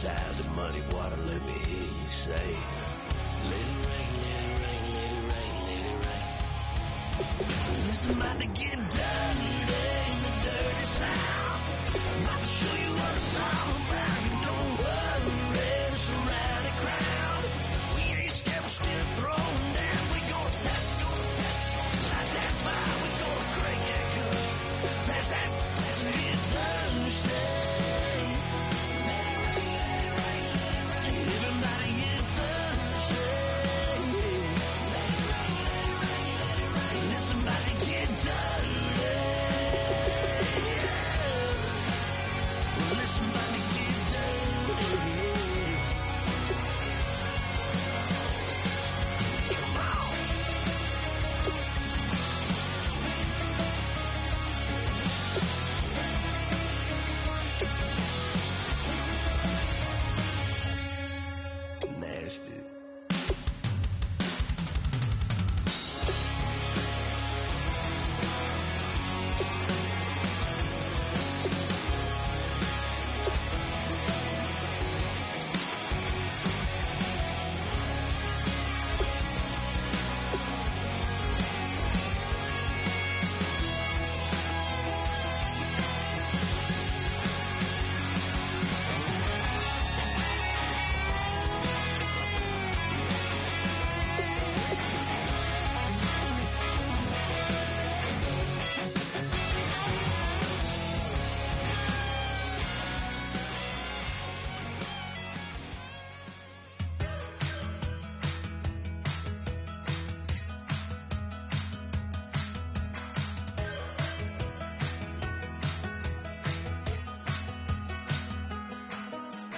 times of muddy water, let me hear you say, let it rain, let it rain, let it rain, let it rain. It's about to get dirty in the dirty South. I'm about to show you what it's all about. You don't worry, it's a rowdy crowd. We ain't scared, we're still throwing down. We gonna test, light that fire. We gonna crank that kush. Pass that, let's get thirsty. Everybody get thirsty. Listen, about to get dirty. Listen, about to get dirty. Come on. Nasty.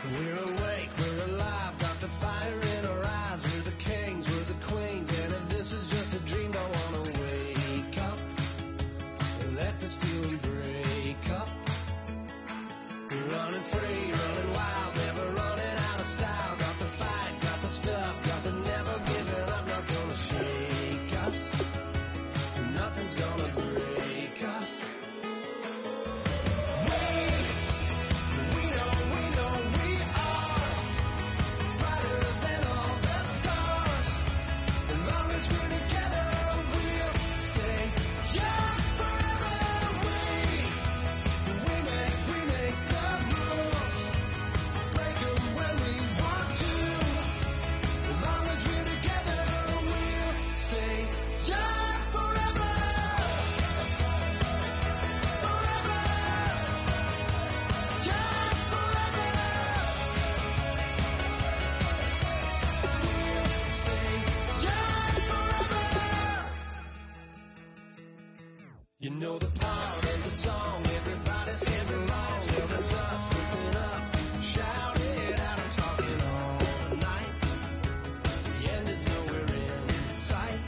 We're awake, we're alive, got the fire in our eyes. We're the kings, we're the queens, and if this is just a dream, don't wanna wake up. Let this feeling break up. We're running free, running wild, never running out of style. Got the fight, got the stuff, got the never giving up. Not gonna shake us, nothing's gonna break us. You know the part of the song, everybody sings along. Well, that's us, listen up, shout it out, I'm talking all night. The end is nowhere in sight.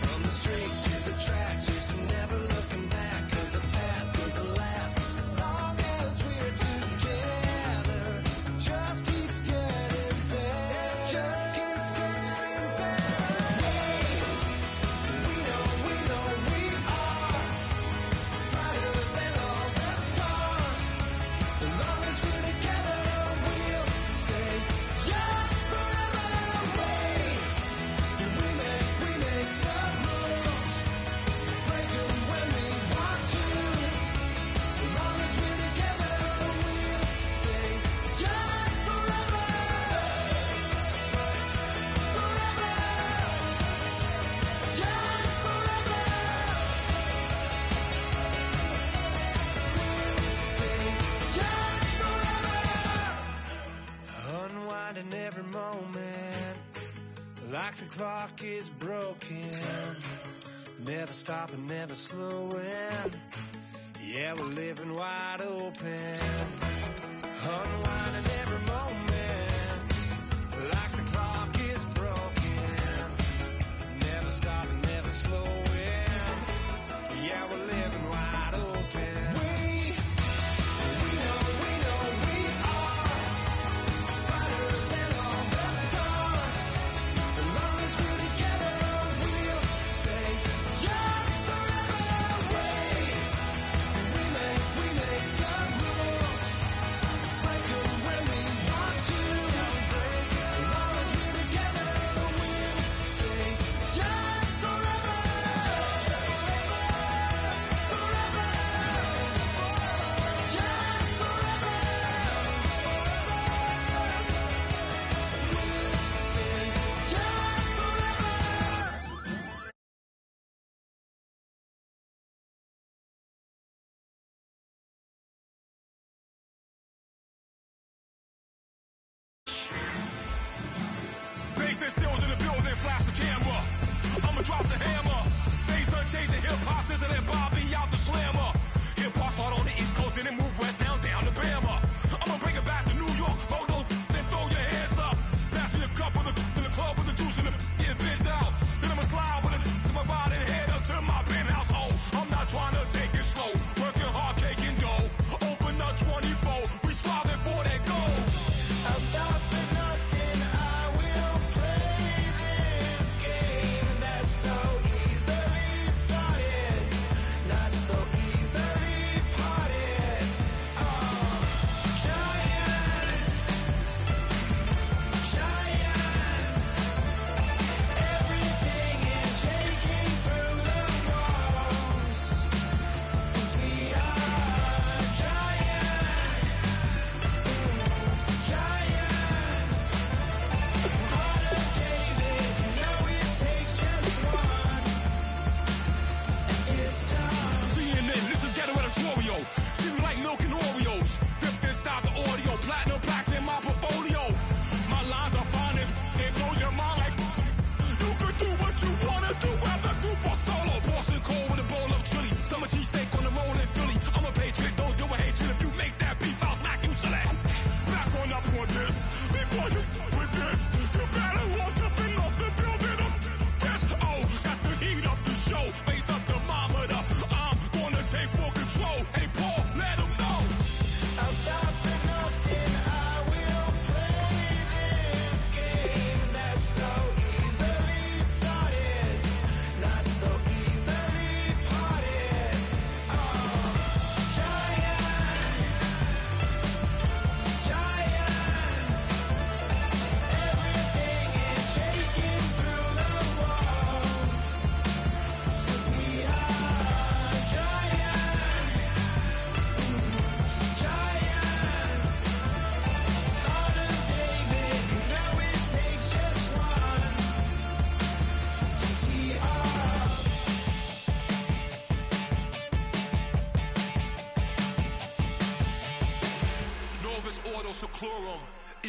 From the streets to the tracks, used to never looking back, 'cause the past doesn't last. Long as we're together, just keeps getting better, just keeps getting better. We know we are brighter than all the stars. As long as we're together, we'll stay young forever. We make the rules, break 'em when we want to. As long as we're together, we'll stay young forever. Unwinding every moment, like the clock is broken. Never stopping, never slowing. Yeah, we're living wide open. Unwinding every moment, like the clock is broken. Never stopping, never slowing. Yeah, we're living wide open. We know we are brighter than all the stars. As long as we're together, we'll stay young forever. We make the rules, break 'em when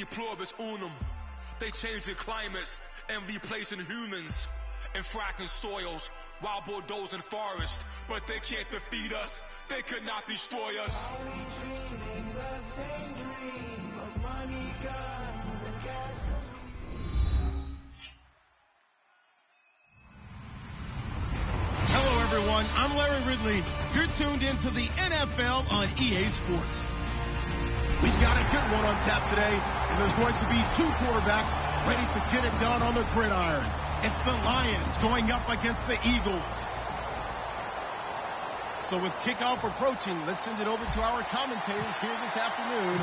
pluribus unum. They changing climates and replacing humans and fracking soils while bulldozing forests. But they can't defeat us. They could not destroy us. Are we dreaming the same dream of money, guns, and gasoline? Hello, everyone. I'm Larry Ridley. You're tuned into the NFL on EA Sports. We've got a good one on tap today, and there's going to be two quarterbacks ready to get it done on the gridiron. It's the Lions going up against the Eagles. So with kickoff approaching, let's send it over to our commentators here this afternoon,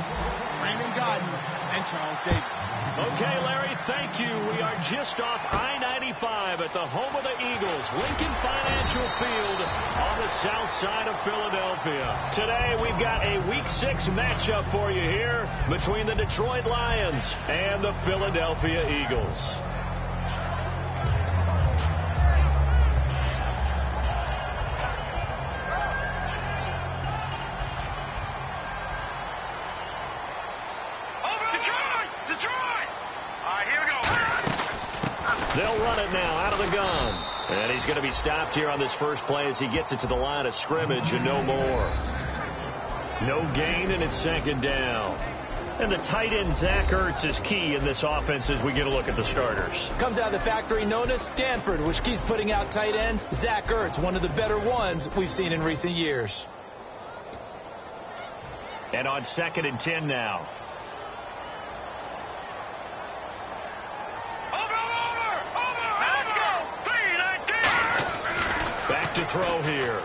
Brandon Godden and Charles Davis. Okay, Larry, thank you. We are just off I-95 at the home of the Eagles, Lincoln Financial Field on the south side of Philadelphia. Today, we've got a Week 6 matchup for you here between the Detroit Lions and the Philadelphia Eagles. They'll run it now out of the gun. And he's going to be stopped here on this first play as he gets it to the line of scrimmage and no more. No gain, and it's second down. And the tight end, Zach Ertz, is key in this offense as we get a look at the starters. Comes out of the factory known as Stanford, which keeps putting out tight ends. Zach Ertz, one of the better ones we've seen in recent years. And on 2nd and 10 now. Back to throw here.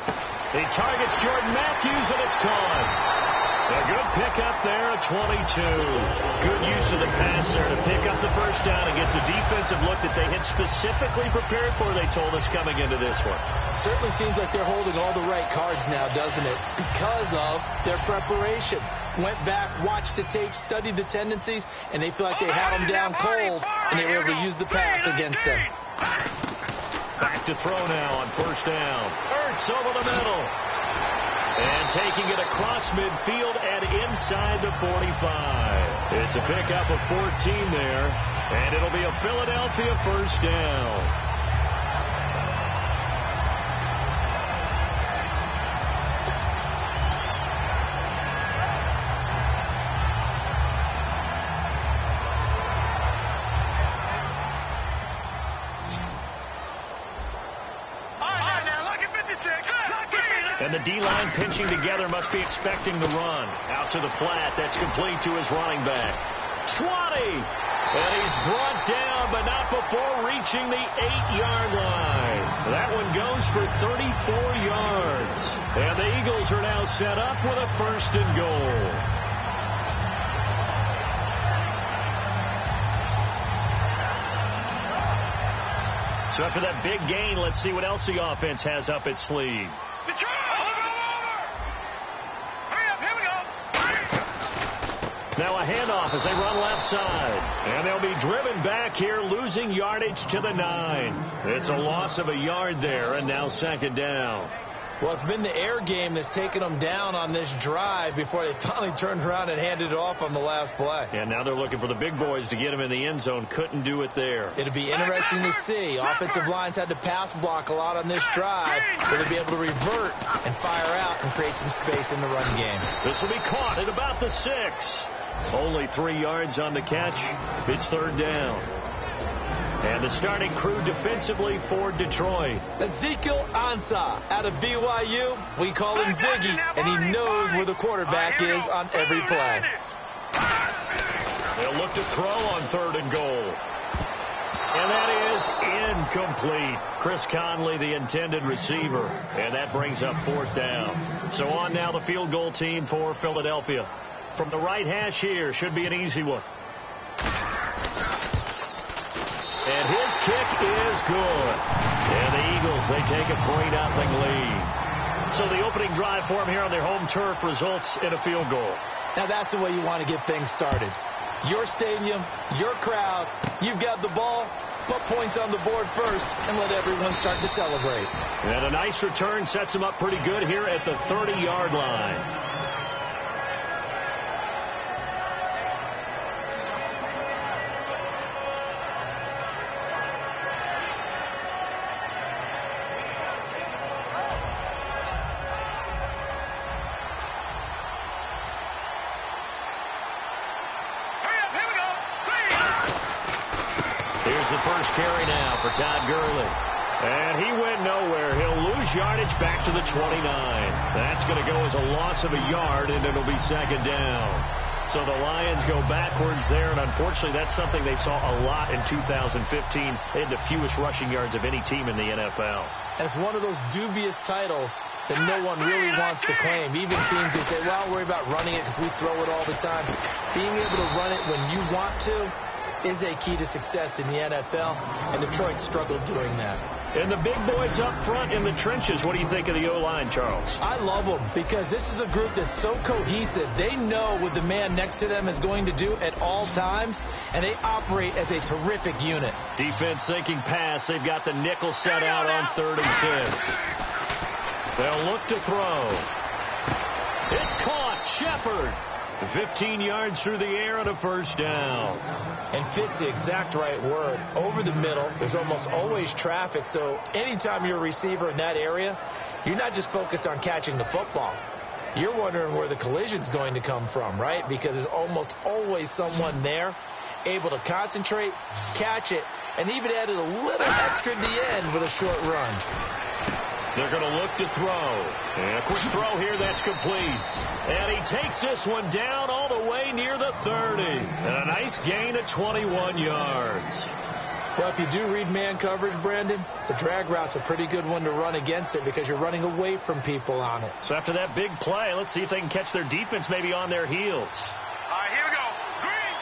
He targets Jordan Matthews, and it's caught. A good pickup there at 22. Good use of the pass there to pick up the first down against a defensive look that they had specifically prepared for, they told us, coming into this one. Certainly seems like they're holding all the right cards now, doesn't it? Because of their preparation. Went back, watched the tape, studied the tendencies, and they feel like they had them down cold, and they were able to use the pass against them. Back to throw now on first down. Ertz over the middle. And taking it across midfield and inside the 45. It's a pickup of 14 there. And it'll be a Philadelphia first down. And the D-line pinching together must be expecting the run. Out to the flat. That's complete to his running back. 20. And he's brought down, but not before reaching the 8-yard line. That one goes for 34 yards. And the Eagles are now set up with a first and goal. So after that big gain, let's see what else the offense has up its sleeve. Now a handoff as they run left side. And they'll be driven back here, losing yardage to the 9. It's a loss of a yard there, and now second down. Well, it's been the air game that's taken them down on this drive before they finally turned around and handed it off on the last play. And now they're looking for the big boys to get them in the end zone. Couldn't do it there. It'll be interesting to see. Offensive lines had to pass block a lot on this drive. Will they be able to revert and fire out and create some space in the run game? This will be caught at about the 6. Only 3 yards on the catch. It's third down. And the starting crew defensively for Detroit. Ezekiel Ansah out of BYU. We call him Ziggy, and he knows where the quarterback is on every play. They'll look to throw on 3rd and goal. And that is incomplete. Chris Conley, the intended receiver. And that brings up 4th down. So on now the field goal team for Philadelphia. From the right hash here, should be an easy one. And his kick is good. And the Eagles, they take a 3-0 lead. So the opening drive for them here on their home turf results in a field goal. Now that's the way you want to get things started. Your stadium, your crowd, you've got the ball, put points on the board first, and let everyone start to celebrate. And a nice return sets them up pretty good here at the 30-yard line. carry now for Todd Gurley. And he went nowhere. He'll lose yardage back to the 29. That's going to go as a loss of a yard, and it'll be second down. So the Lions go backwards there, and unfortunately that's something they saw a lot in 2015. They had the fewest rushing yards of any team in the NFL. And it's one of those dubious titles that no one really wants to claim. Even teams who say, well, I'll worry about running it because we throw it all the time. Being able to run it when you want to is a key to success in the NFL, and Detroit struggled doing that. And the big boys up front in the trenches, what do you think of the O-line, Charles? I love them because this is a group that's so cohesive. They know what the man next to them is going to do at all times, and they operate as a terrific unit. Defense thinking pass. They've got the nickel set out on 3rd and 6. They'll look to throw. It's caught. Shepard. 15 yards through the air and a first down. And fits the exact right word. Over the middle, there's almost always traffic, so anytime you're a receiver in that area, you're not just focused on catching the football. You're wondering where the collision's going to come from, right? Because there's almost always someone there able to concentrate, catch it, and even added a little extra at the end with a short run. They're going to look to throw. And a quick throw here, that's complete. And he takes this one down all the way near the 30. And a nice gain of 21 yards. Well, if you do read man coverage, Brandon, the drag route's a pretty good one to run against it because you're running away from people on it. So after that big play, let's see if they can catch their defense maybe on their heels. All right, here we go. Green.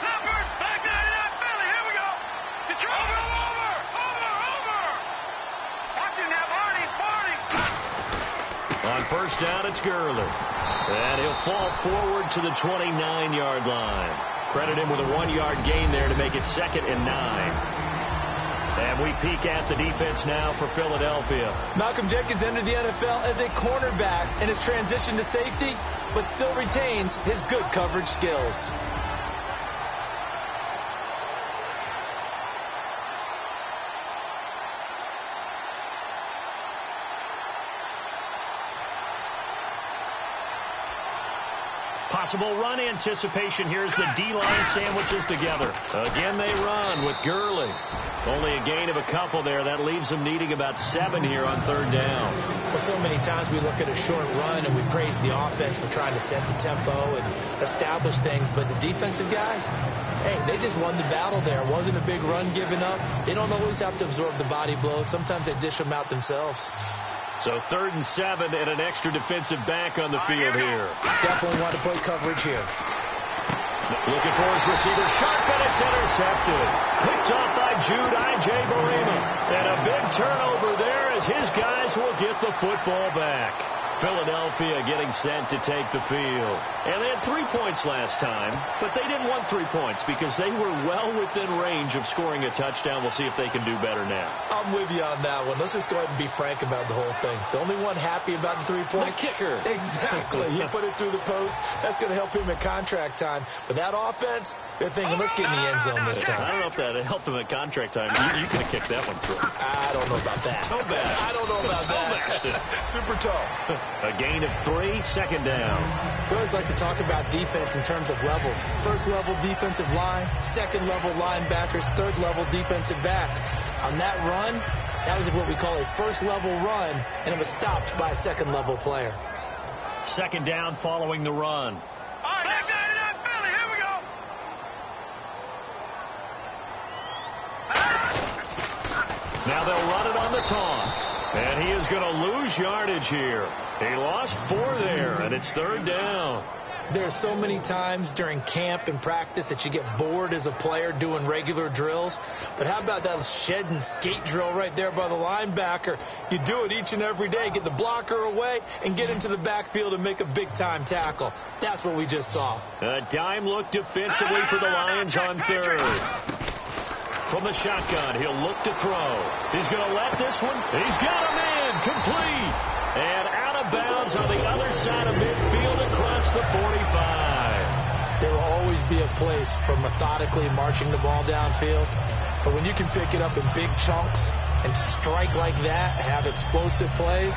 Leopard, back 99 Philly. Here we go. Detroit. Over. Watch him now, Barney. On first down, it's Gurley. And he'll fall forward to the 29-yard line. Credit him with a 1-yard gain there to make it 2nd and 9. And we peek at the defense now for Philadelphia. Malcolm Jenkins entered the NFL as a cornerback and has transitioned to safety, but still retains his good coverage skills. Possible run anticipation. Here's the D-line sandwiches together. Again, they run with Gurley. Only a gain of a couple there. That leaves them needing about 7 here on 3rd down. Well, so many times we look at a short run and we praise the offense for trying to set the tempo and establish things. But the defensive guys, hey, they just won the battle there. It wasn't a big run given up. They don't always have to absorb the body blows. Sometimes they dish them out themselves. So 3rd and 7 and an extra defensive back on the field here. Definitely want to play coverage here. Looking for his receiver. Sharp, and it's intercepted. Picked off by Jude Ijebarima. And a big turnover there as his guys will get the football back. Philadelphia getting set to take the field. And they had 3 points last time, but they didn't want 3 points because they were well within range of scoring a touchdown. We'll see if they can do better now. I'm with you on that one. Let's just go ahead and be frank about the whole thing. The only one happy about the 3 points? The kicker. Exactly. He put it through the post. That's going to help him at contract time. But that offense, they're thinking, let's get in the end zone this time. I don't know if that helped him at contract time. You could have kicked that one through. I don't know about that. Toe bash. I don't know about that. Super tall. A gain of 3, 2nd down. We always like to talk about defense in terms of levels. First level defensive line, second level linebackers, third level defensive backs. On that run, that was what we call a first level run, and it was stopped by a second level player. 2nd down following the run. All right, back 99 Philly. Here we go. Now they'll run it on the toss. And he is going to lose yardage here. He lost 4 there, and it's 3rd down. There's so many times during camp and practice that you get bored as a player doing regular drills. But how about that shed and skate drill right there by the linebacker? You do it each and every day. Get the blocker away and get into the backfield and make a big-time tackle. That's what we just saw. A dime look defensively for the Lions on 3rd. From the shotgun, he'll look to throw. He's going to let this one. He's got a man. Complete. And out of bounds on the other side of midfield across the 45. There will always be a place for methodically marching the ball downfield. But when you can pick it up in big chunks and strike like that, have explosive plays,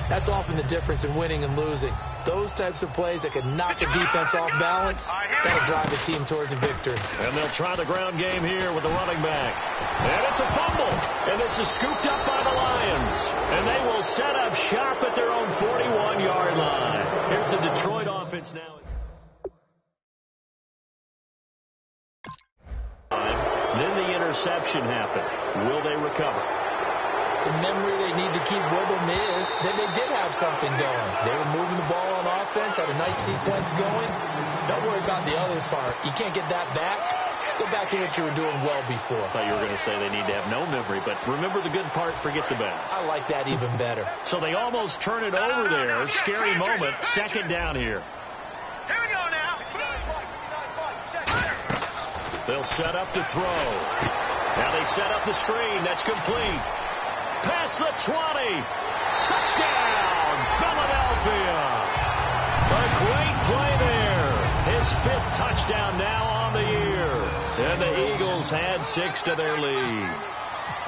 That's often the difference in winning and losing. Those types of plays that can knock a defense off balance, that'll drive a team towards a victory. And they'll try the ground game here with the running back. And it's a fumble. And this is scooped up by the Lions. And they will set up shop at their own 41-yard line. Here's the Detroit offense now. Then the interception happened. Will they recover? The memory they need to keep with them is that they did have something going. They were moving the ball on offense, had a nice sequence going. Don't worry about the other part. You can't get that back. Let's go back to what you were doing well before. I thought you were going to say they need to have no memory, but remember the good part, forget the bad. I like that even better. So they almost turn it over there. Scary moment. Second down here. Here we go now. They'll set up to throw. Now they set up the screen. That's complete. Past the 20. Touchdown, Philadelphia. A great play there. His 5th touchdown now on the year. And the Eagles add 6 to their lead.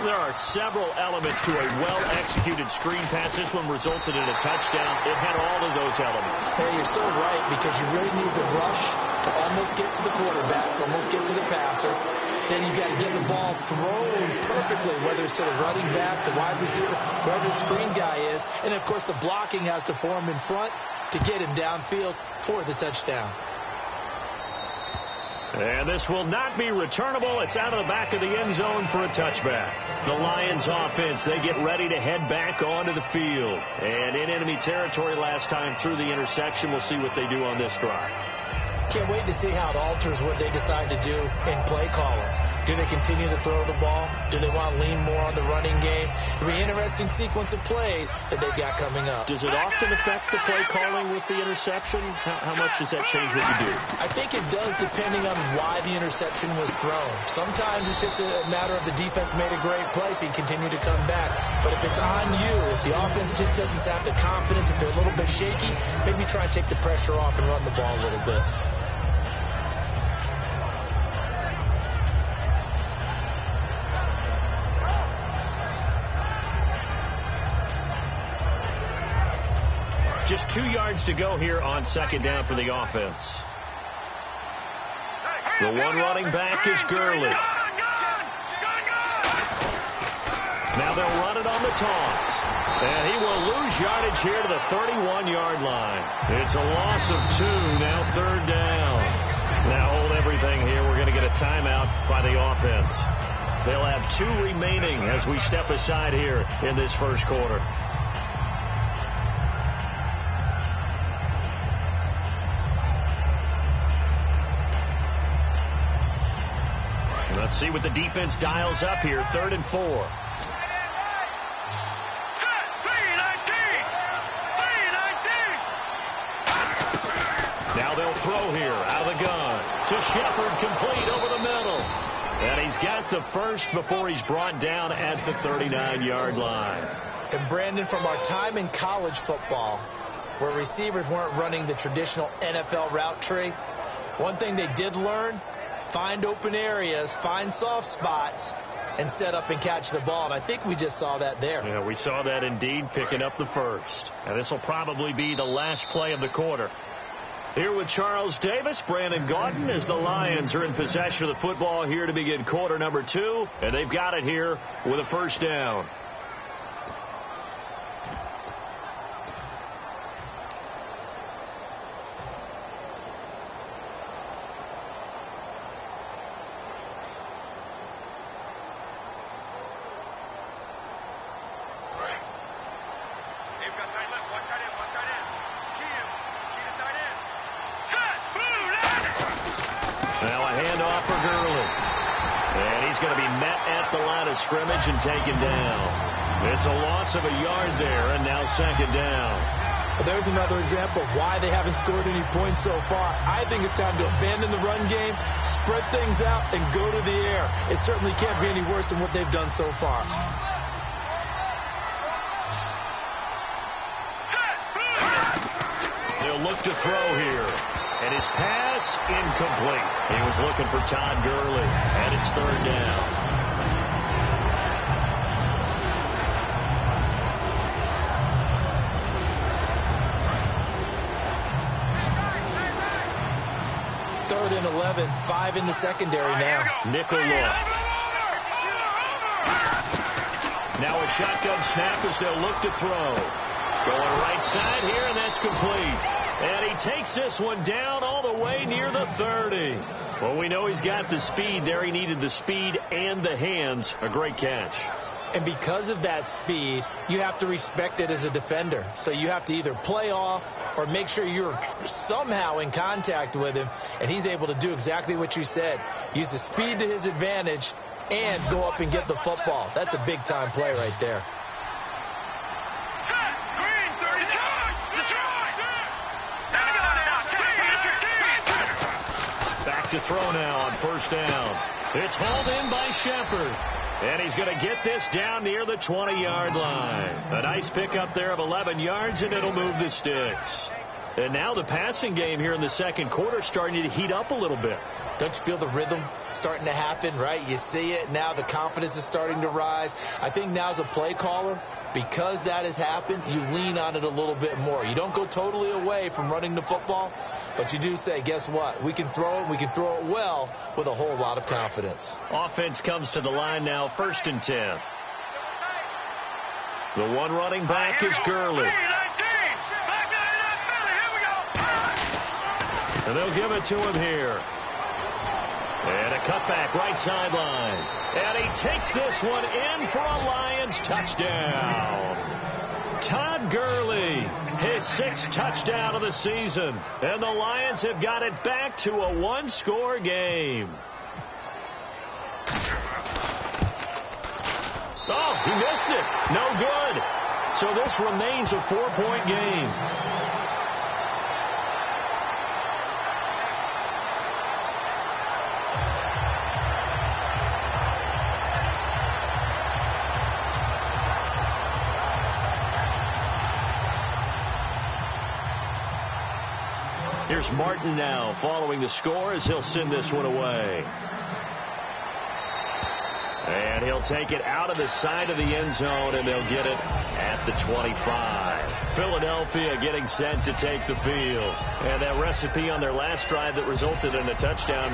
There are several elements to a well-executed screen pass. This one resulted in a touchdown. It had all of those elements. Hey, you're so right, because you really need to rush to almost get to the quarterback, almost get to the passer. Then you've got to get the ball thrown perfectly, whether it's to the running back, the wide receiver, whoever the screen guy is. And, of course, the blocking has to form in front to get him downfield for the touchdown. And this will not be returnable. It's out of the back of the end zone for a touchback. The Lions offense, they get ready to head back onto the field. And in enemy territory last time through the interception. We'll see what they do on this drive. Can't wait to see how it alters what they decide to do in play calling. Do they continue to throw the ball? Do they want to lean more on the running game? It'll be an interesting sequence of plays that they've got coming up. Does it often affect the play calling with the interception? How much does that change what you do? I think it does, depending on why the interception was thrown. Sometimes it's just a matter of the defense made a great play, so you continue to come back. But if it's on you, if the offense just doesn't have the confidence, if they're a little bit shaky, maybe try and take the pressure off and run the ball a little bit. Just 2 yards to go here on second down for the offense. The one running back is Gurley. Now they'll run it on the toss. And he will lose yardage here to the 31-yard line. It's a loss of 2, now third down. Now hold everything here. We're going to get a timeout by the offense. They'll have 2 remaining as we step aside here in this first quarter. Let's see what the defense dials up here. 3rd and 4. Now they'll throw here out of the gun to Shepard, complete over the middle. And he's got the first before he's brought down at the 39-yard line. And Brandon, from our time in college football, where receivers weren't running the traditional NFL route tree, one thing they did learn: find open areas, find soft spots, and set up and catch the ball. And I think we just saw that there. Yeah, we saw that indeed, picking up the first. And this will probably be the last play of the quarter. Here with Charles Davis, Brandon Gaudin, as the Lions are in possession of the football here to begin quarter number 2. And they've got it here with a first down. Scrimmage and taken down. It's a loss of a yard there, and now second down. Well, there's another example of why they haven't scored any points so far. I think it's time to abandon the run game, spread things out, and go to the air. It certainly can't be any worse than what they've done so far. They'll look to throw here. And his pass incomplete. He was looking for Todd Gurley, and it's third down. 11, 5 in the secondary now. Nickel look. Now a shotgun snap as they'll look to throw. Going right side here, and that's complete. And he takes this one down all the way near the 30. Well, we know he's got the speed there. He needed the speed and the hands. A great catch. And because of that speed, you have to respect it as a defender. So you have to either play off or make sure you're somehow in contact with him. And he's able to do exactly what you said. Use the speed to his advantage and go up and get the football. That's a big-time play right there. Back to throw now on first down. It's hauled in by Shepard. And he's going to get this down near the 20-yard line. A nice pickup there of 11 yards, and it'll move the sticks. And now the passing game here in the second quarter starting to heat up a little bit. Don't you feel the rhythm starting to happen, right? You see it. Now the confidence is starting to rise. I think now as a play caller, because that has happened, you lean on it a little bit more. You don't go totally away from running the football, but you do say, guess what? We can throw it. We can throw it well with a whole lot of confidence. Offense comes to the line now, 1st and 10. The one running back is Gurley. And they'll give it to him here. And a cutback right sideline. And he takes this one in for a Lions touchdown. Todd Gurley, his 6th touchdown of the season. And the Lions have got it back to a one-score game. Oh, he missed it. No good. So this remains a 4-point game. Here's Martin now following the score as he'll send this one away. And he'll take it out of the side of the end zone, and they'll get it at the 25. Philadelphia getting set to take the field. And that recipe on their last drive that resulted in a touchdown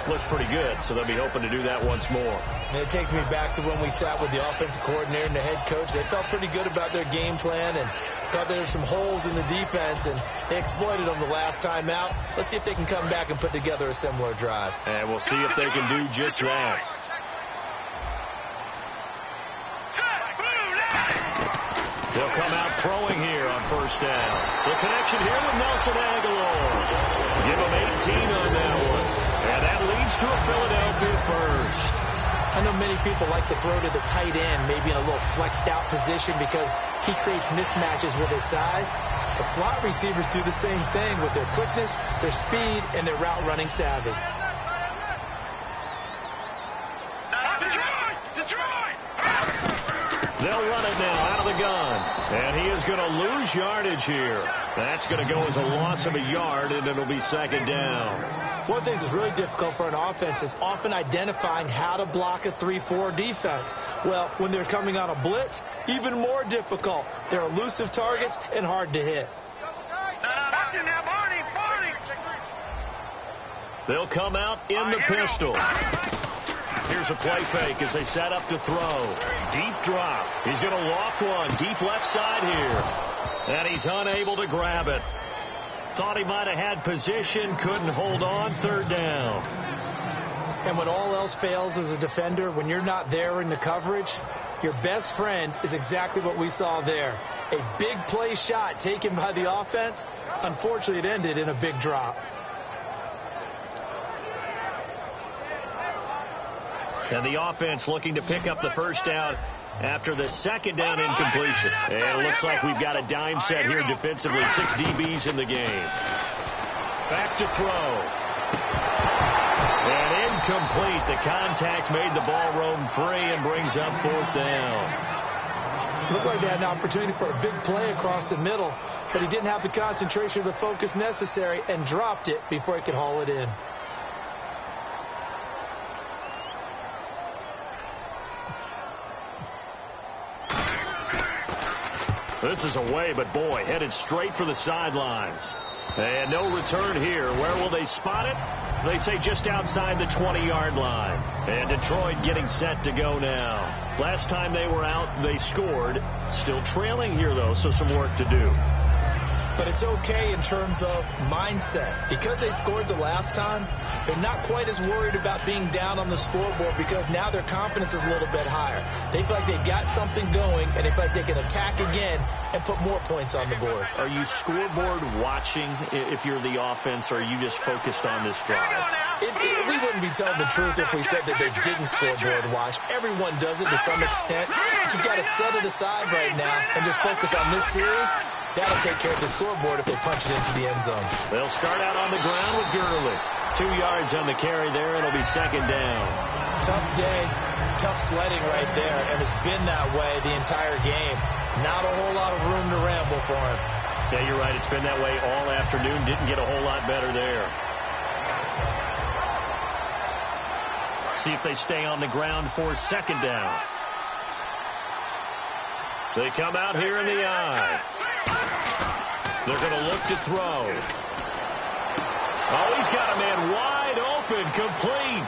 looked pretty good, so they'll be hoping to do that once more. And it takes me back to when we sat with the offensive coordinator and the head coach. They felt pretty good about their game plan and thought there were some holes in the defense, and they exploited them the last time out. Let's see if they can come back and put together a similar drive. And we'll see if they can do just that. They'll come out throwing here on first down. The connection here with Nelson Aguilar. Give him 18 on that one. And that leads to a Philadelphia first. I know many people like to throw to the tight end, maybe in a little flexed out position because he creates mismatches with his size. The slot receivers do the same thing with their quickness, their speed, and their route running savvy. They'll run it now out of the gun. And he is going to lose yardage here. That's going to go as a loss of a yard, and it'll be second down. One of the things that's really difficult for an offense is often identifying how to block a 3-4 defense. Well, when they're coming on a blitz, even more difficult. They're elusive targets and hard to hit. They'll come out in the pistol. Here's a play fake as they set up to throw. Deep drop. He's going to loft one deep left side here. And he's unable to grab it. Thought he might have had position, couldn't hold on, third down. And when all else fails as a defender, when you're not there in the coverage, your best friend is exactly what we saw there. A big play shot taken by the offense. Unfortunately, it ended in a big drop. And the offense looking to pick up the first down after the second down incompletion. And it looks like we've got a dime set here defensively. 6 DBs in the game. Back to throw. And incomplete. The contact made the ball roam free and brings up 4th down. Looked like they had an opportunity for a big play across the middle, but he didn't have the concentration or the focus necessary and dropped it before he could haul it in. This is away, but boy, headed straight for the sidelines. And no return here. Where will they spot it? They say just outside the 20-yard line. And Detroit getting set to go now. Last time they were out, they scored. Still trailing here, though, so some work to do. But it's okay in terms of mindset. Because they scored the last time, they're not quite as worried about being down on the scoreboard because now their confidence is a little bit higher. They feel like they've got something going, and they feel like they can attack again and put more points on the board. Are you scoreboard watching if you're the offense, or are you just focused on this drive? We wouldn't be telling the truth if we said that they didn't scoreboard watch. Everyone does it to some extent. But you've got to set it aside right now and just focus on this series. That'll take care of the scoreboard if they punch it into the end zone. They'll start out on the ground with Gurley. 2 yards on the carry there. It'll be second down. Tough day, tough sledding right there, and it's been that way the entire game. Not a whole lot of room to ramble for him. Yeah, you're right. It's been that way all afternoon. Didn't get a whole lot better there. See if they stay on the ground for second down. They come out here in the eye. They're going to look to throw. Oh, he's got a man wide open, complete.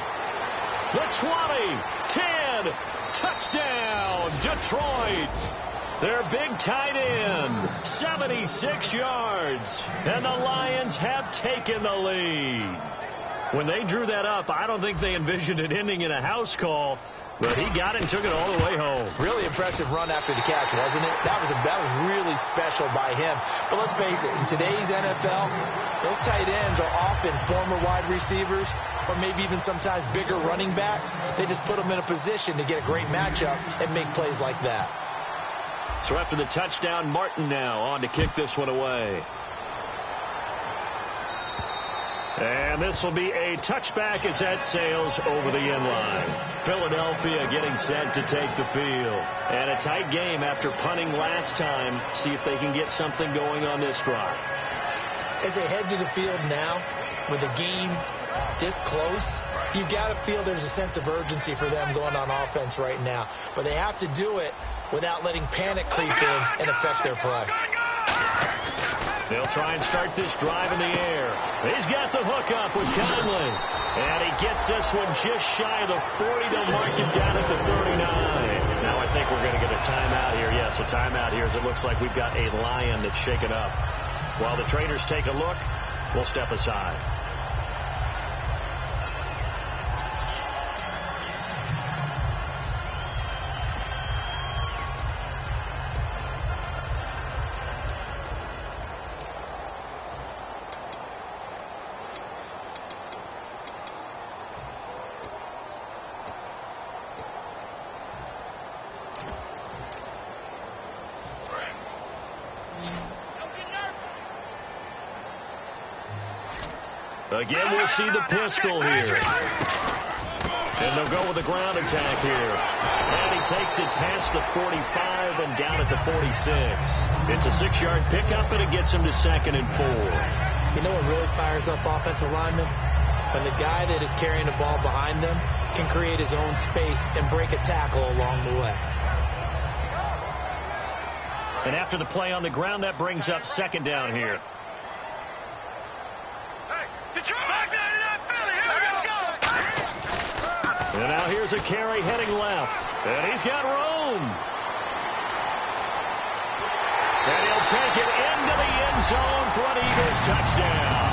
The 20, 10, touchdown, Detroit. Their big tight end, 76 yards. And the Lions have taken the lead. When they drew that up, I don't think they envisioned it ending in a house call. But he got it and took it all the way home. Really impressive run after the catch, wasn't it? That was really special by him. But let's face it, in today's NFL, those tight ends are often former wide receivers or maybe even sometimes bigger running backs. They just put them in a position to get a great matchup and make plays like that. So after the touchdown, Martin now on to kick this one away. And this will be a touchback as that sails over the end line. Philadelphia getting set to take the field. And a tight game after punting last time. See if they can get something going on this drive. As they head to the field now, with the game this close, you've got to feel there's a sense of urgency for them going on offense right now. But they have to do it without letting panic creep in and affect their play. They'll try and start this drive in the air. He's got the hook up with Conley. And he gets this one just shy of the 40 to mark him down at the 39. Now I think we're going to get a timeout here. Yes, a timeout here as it looks like we've got a Lion that's shaken up. While the traders take a look, we'll step aside. Again, we'll see the pistol here. And they'll go with the ground attack here. And he takes it past the 45 and down at the 46. It's a 6-yard pickup, and it gets him to 2nd and 4. You know what really fires up offensive linemen? When the guy that is carrying the ball behind them can create his own space and break a tackle along the way. And after the play on the ground, that brings up second down here. And now here's a carry heading left. And he's got room. And he'll take it into the end zone for an Eagles touchdown.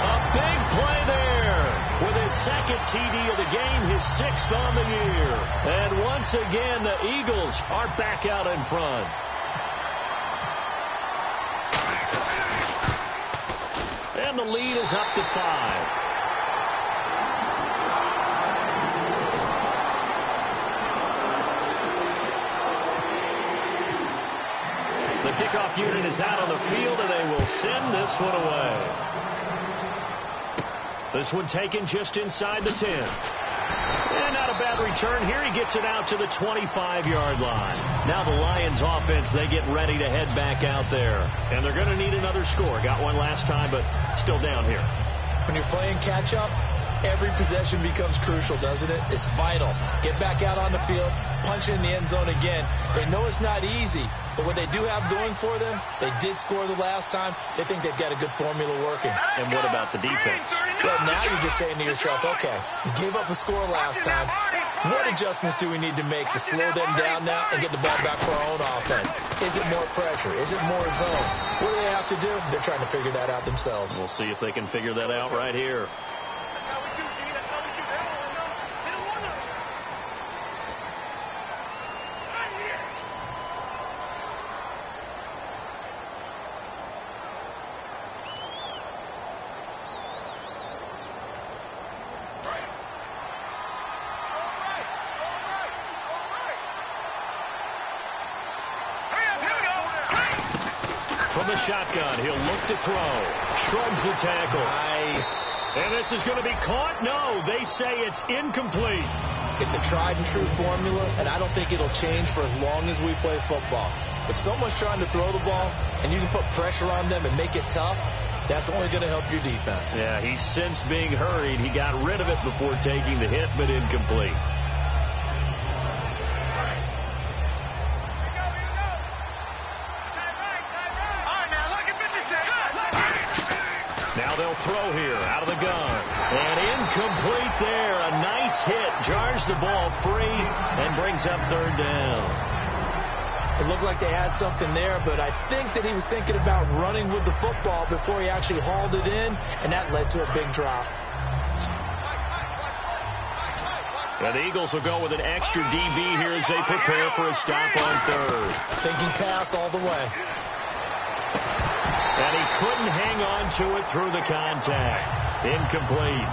A big play there with his second TD of the game, his 6th on the year. And once again, the Eagles are back out in front. And the lead is up to 5. The kickoff unit is out on the field, and they will send this one away. This one taken just inside the 10. And not a bad return here. He gets it out to the 25-yard line. Now the Lions offense, they get ready to head back out there. And they're going to need another score. Got one last time, but still down here. When you're playing catch-up, Every possession becomes crucial, doesn't it? It's vital. Get back out on the field, punch it in the end zone again. They know it's not easy, but what they do have going for them, they did score the last time. They think they've got a good formula working. And what about the defense? Well, now you're just saying to yourself, okay, you gave up a score last time. What adjustments do we need to make to slow them down now and get the ball back for our own offense? Is it more pressure? Is it more zone? What do they have to do? They're trying to figure that out themselves. We'll see if they can figure that out right here. From the shotgun, he'll look to throw. Shrugs the tackle. Nice. And this is going to be caught? No, they say it's incomplete. It's a tried and true formula, and I don't think it'll change for as long as we play football. If someone's trying to throw the ball and you can put pressure on them and make it tough, that's only going to help your defense. Yeah, he sensed being hurried. He got rid of it before taking the hit, but incomplete. Now they'll throw here out of the gun. And incomplete there. A nice hit. Jars the ball free and brings up third down. It looked like they had something there, but I think that he was thinking about running with the football before he actually hauled it in, and that led to a big drop. And the Eagles will go with an extra DB here as they prepare for a stop on third. Thinking pass all the way. And he couldn't hang on to it through the contact. Incomplete.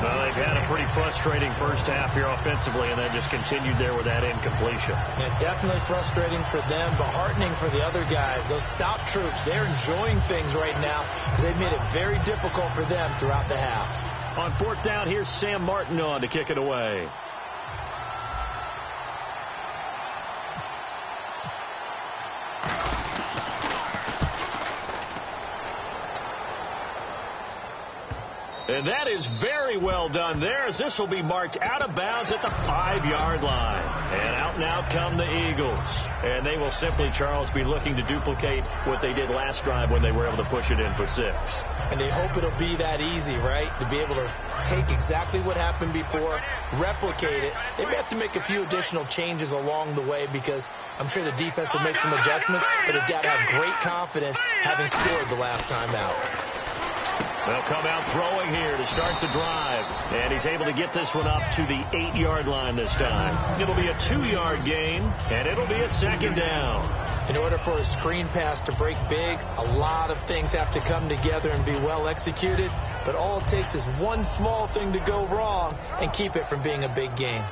Well, they've had a pretty frustrating first half here offensively, and then just continued there with that incompletion. Yeah, definitely frustrating for them, but heartening for the other guys. Those stop troops, they're enjoying things right now because they've made it very difficult for them throughout the half. On fourth down, here's Sam Martin on to kick it away. And that is very well done there, as this will be marked out of bounds at the 5-yard line. And out come the Eagles. And they will simply, Charles, be looking to duplicate what they did last drive when they were able to push it in for 6. And they hope it'll be that easy, right? To be able to take exactly what happened before, replicate it. They may have to make a few additional changes along the way because I'm sure the defense will make some adjustments, but they've got to have great confidence having scored the last time out. They'll come out throwing here to start the drive. And he's able to get this one up to the 8-yard line this time. It'll be a 2-yard gain, and it'll be a second down. In order for a screen pass to break big, a lot of things have to come together and be well executed. But all it takes is one small thing to go wrong and keep it from being a big gain.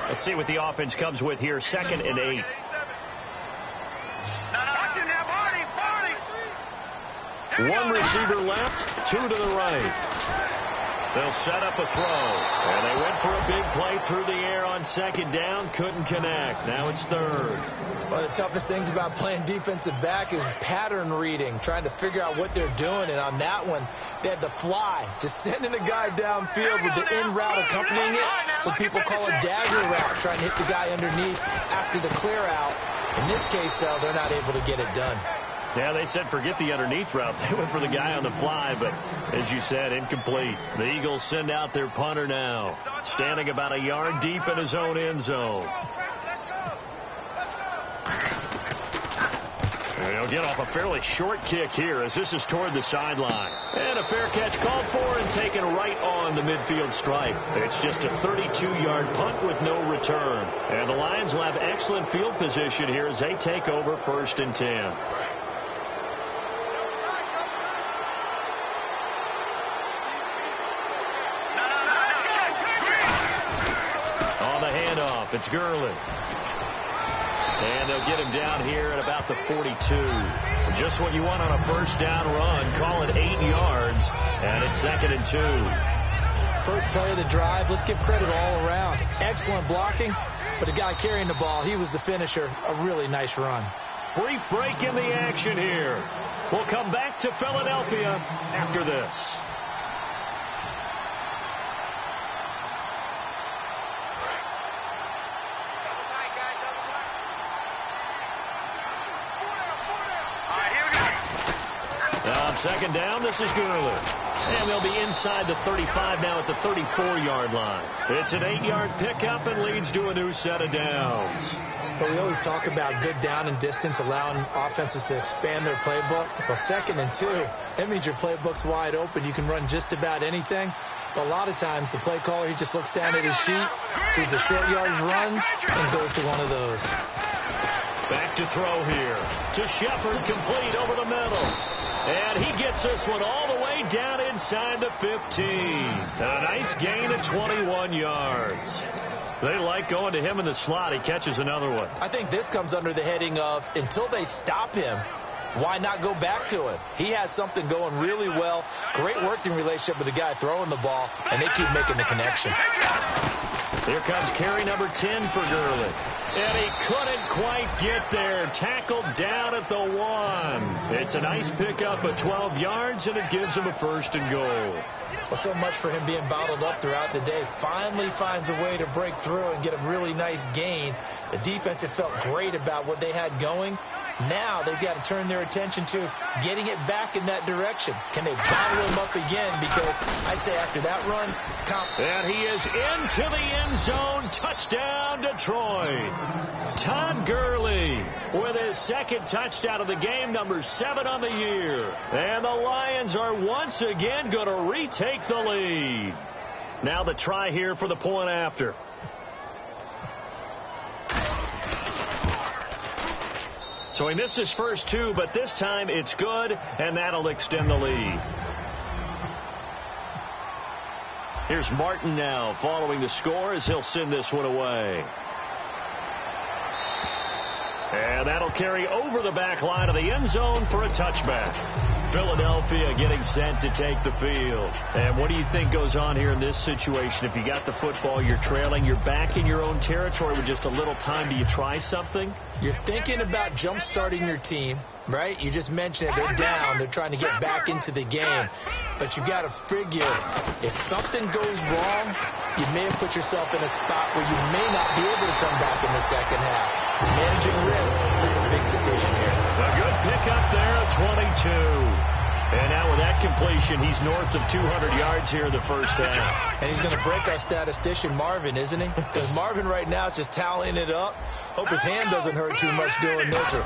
Let's see what the offense comes with here. 2nd and 8. One receiver left, 2 to the right. They'll set up a throw. And they went for a big play through the air on 2nd down. Couldn't connect. Now it's 3rd. One of the toughest things about playing defensive back is pattern reading, trying to figure out what they're doing. And on that one, they had the fly, just sending a guy downfield with the in route accompanying it, what people call a dagger route, trying to hit the guy underneath after the clear out. In this case, though, they're not able to get it done. Yeah, they said forget the underneath route. They went for the guy on the fly, but as you said, incomplete. The Eagles send out their punter now, standing about a yard deep in his own end zone. They'll get off a fairly short kick here as this is toward the sideline. And a fair catch called for and taken right on the midfield stripe. It's just a 32-yard punt with no return. And the Lions will have excellent field position here as they take over 1st and 10. It's Gurley. And they'll get him down here at about the 42. Just what you want on a first down run. Call it 8 yards. And it's 2nd and 2. First play of the drive. Let's give credit all around. Excellent blocking. But the guy carrying the ball, he was the finisher. A really nice run. Brief break in the action here. We'll come back to Philadelphia after this. second down, this is Gurley. And they'll be inside the 35 now at the 34-yard line. It's an 8-yard pickup and leads to a new set of downs. But we always talk about good down and distance, allowing offenses to expand their playbook. Well, 2nd and 2, that means your playbook's wide open. You can run just about anything. But a lot of times, the play caller, he just looks down at his sheet, sees the short yardage runs, and goes to one of those. Back to throw here. To Shepard, complete over the middle. And he gets this one all the way down inside the 15. A nice gain of 21 yards. They like going to him in the slot. He catches another one. I think this comes under the heading of, until they stop him, why not go back to it? He has something going really well. Great working relationship with the guy throwing the ball, and they keep making the connection. Here comes carry number 10 for Gurley. And he couldn't quite get there. Tackled down at the 1. It's a nice pickup of 12 yards, and it gives him a 1st and goal. Well, so much for him being bottled up throughout the day. Finally finds a way to break through and get a really nice gain. The defense had felt great about what they had going. Now they've got to turn their attention to getting it back in that direction. Can they bottle him up again? Because I'd say after that run, and he is into the end zone. Touchdown, Detroit. Todd Gurley with his 2nd touchdown of the game, number 7 on the year. And the Lions are once again going to retake the lead. Now the try here for the point after. So he missed his first 2, but this time it's good, and that'll extend the lead. Here's Martin now following the score as he'll send this one away. And that'll carry over the back line of the end zone for a touchback. Philadelphia getting set to take the field. And what do you think goes on here in this situation? If you got the football, you're trailing, you're back in your own territory with just a little time. Do you try something? You're thinking about jump-starting your team, right? You just mentioned it. They're down. They're trying to get back into the game. But you got to figure if something goes wrong, you may have put yourself in a spot where you may not be able to come back in the second half. Managing risk is a big decision here. A good pickup there at 22. And now with that completion, he's north of 200 yards here in the first half. And he's going to break our statistician, Marvin, isn't he? Because Marvin right now is just tallying it up. Hope his hand doesn't hurt too much doing this or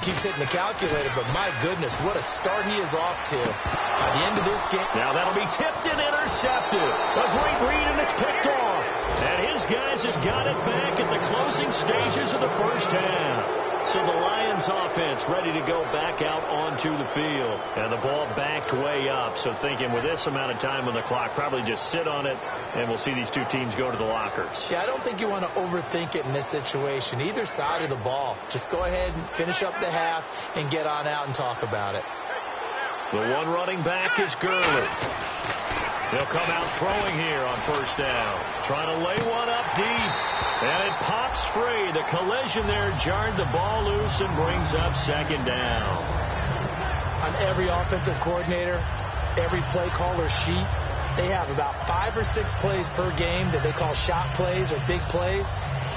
keeps hitting the calculator. But my goodness, what a start he is off to. By the end of this game. Now that'll be tipped and intercepted. A great read, and it's picked off. And his guys have got it back at the closing stages of the first half. So the Lions offense ready to go back out onto the field. And the ball backed way up. So thinking with this amount of time on the clock, probably just sit on it, and we'll see these two teams go to the lockers. Yeah, I don't think you want to overthink it in this situation. Either side of the ball. Just go ahead and finish up the half and get on out and talk about it. The one running back is Gurley. He'll come out throwing here on first down. Trying to lay one up deep. And it pops free. The collision there jarred the ball loose and brings up second down. On every offensive coordinator, every play caller sheet, they have about 5 or 6 plays per game that they call shot plays or big plays.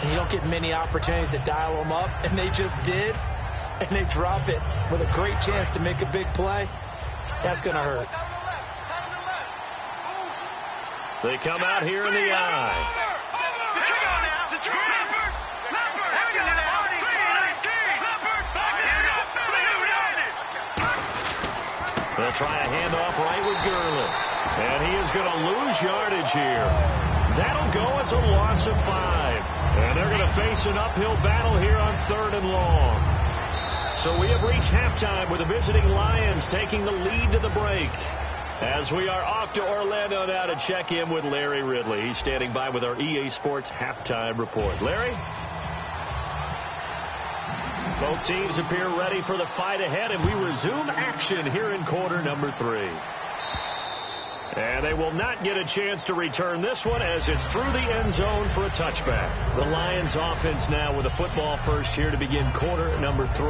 And you don't get many opportunities to dial them up. And they just did. And they drop it with a great chance to make a big play. That's going to hurt. They come out here in the eye. They'll try a handoff right with Gurley. And he is going to lose yardage here. That'll go as a loss of 5. And they're going to face an uphill battle here on 3rd and long. So we have reached halftime with the visiting Lions taking the lead to the break. As we are off to Orlando now to check in with Larry Ridley. He's standing by with our EA Sports halftime report. Larry? Both teams appear ready for the fight ahead, and we resume action here in quarter number 3. And they will not get a chance to return this one as it's through the end zone for a touchback. The Lions offense now with a football first here to begin quarter number 3.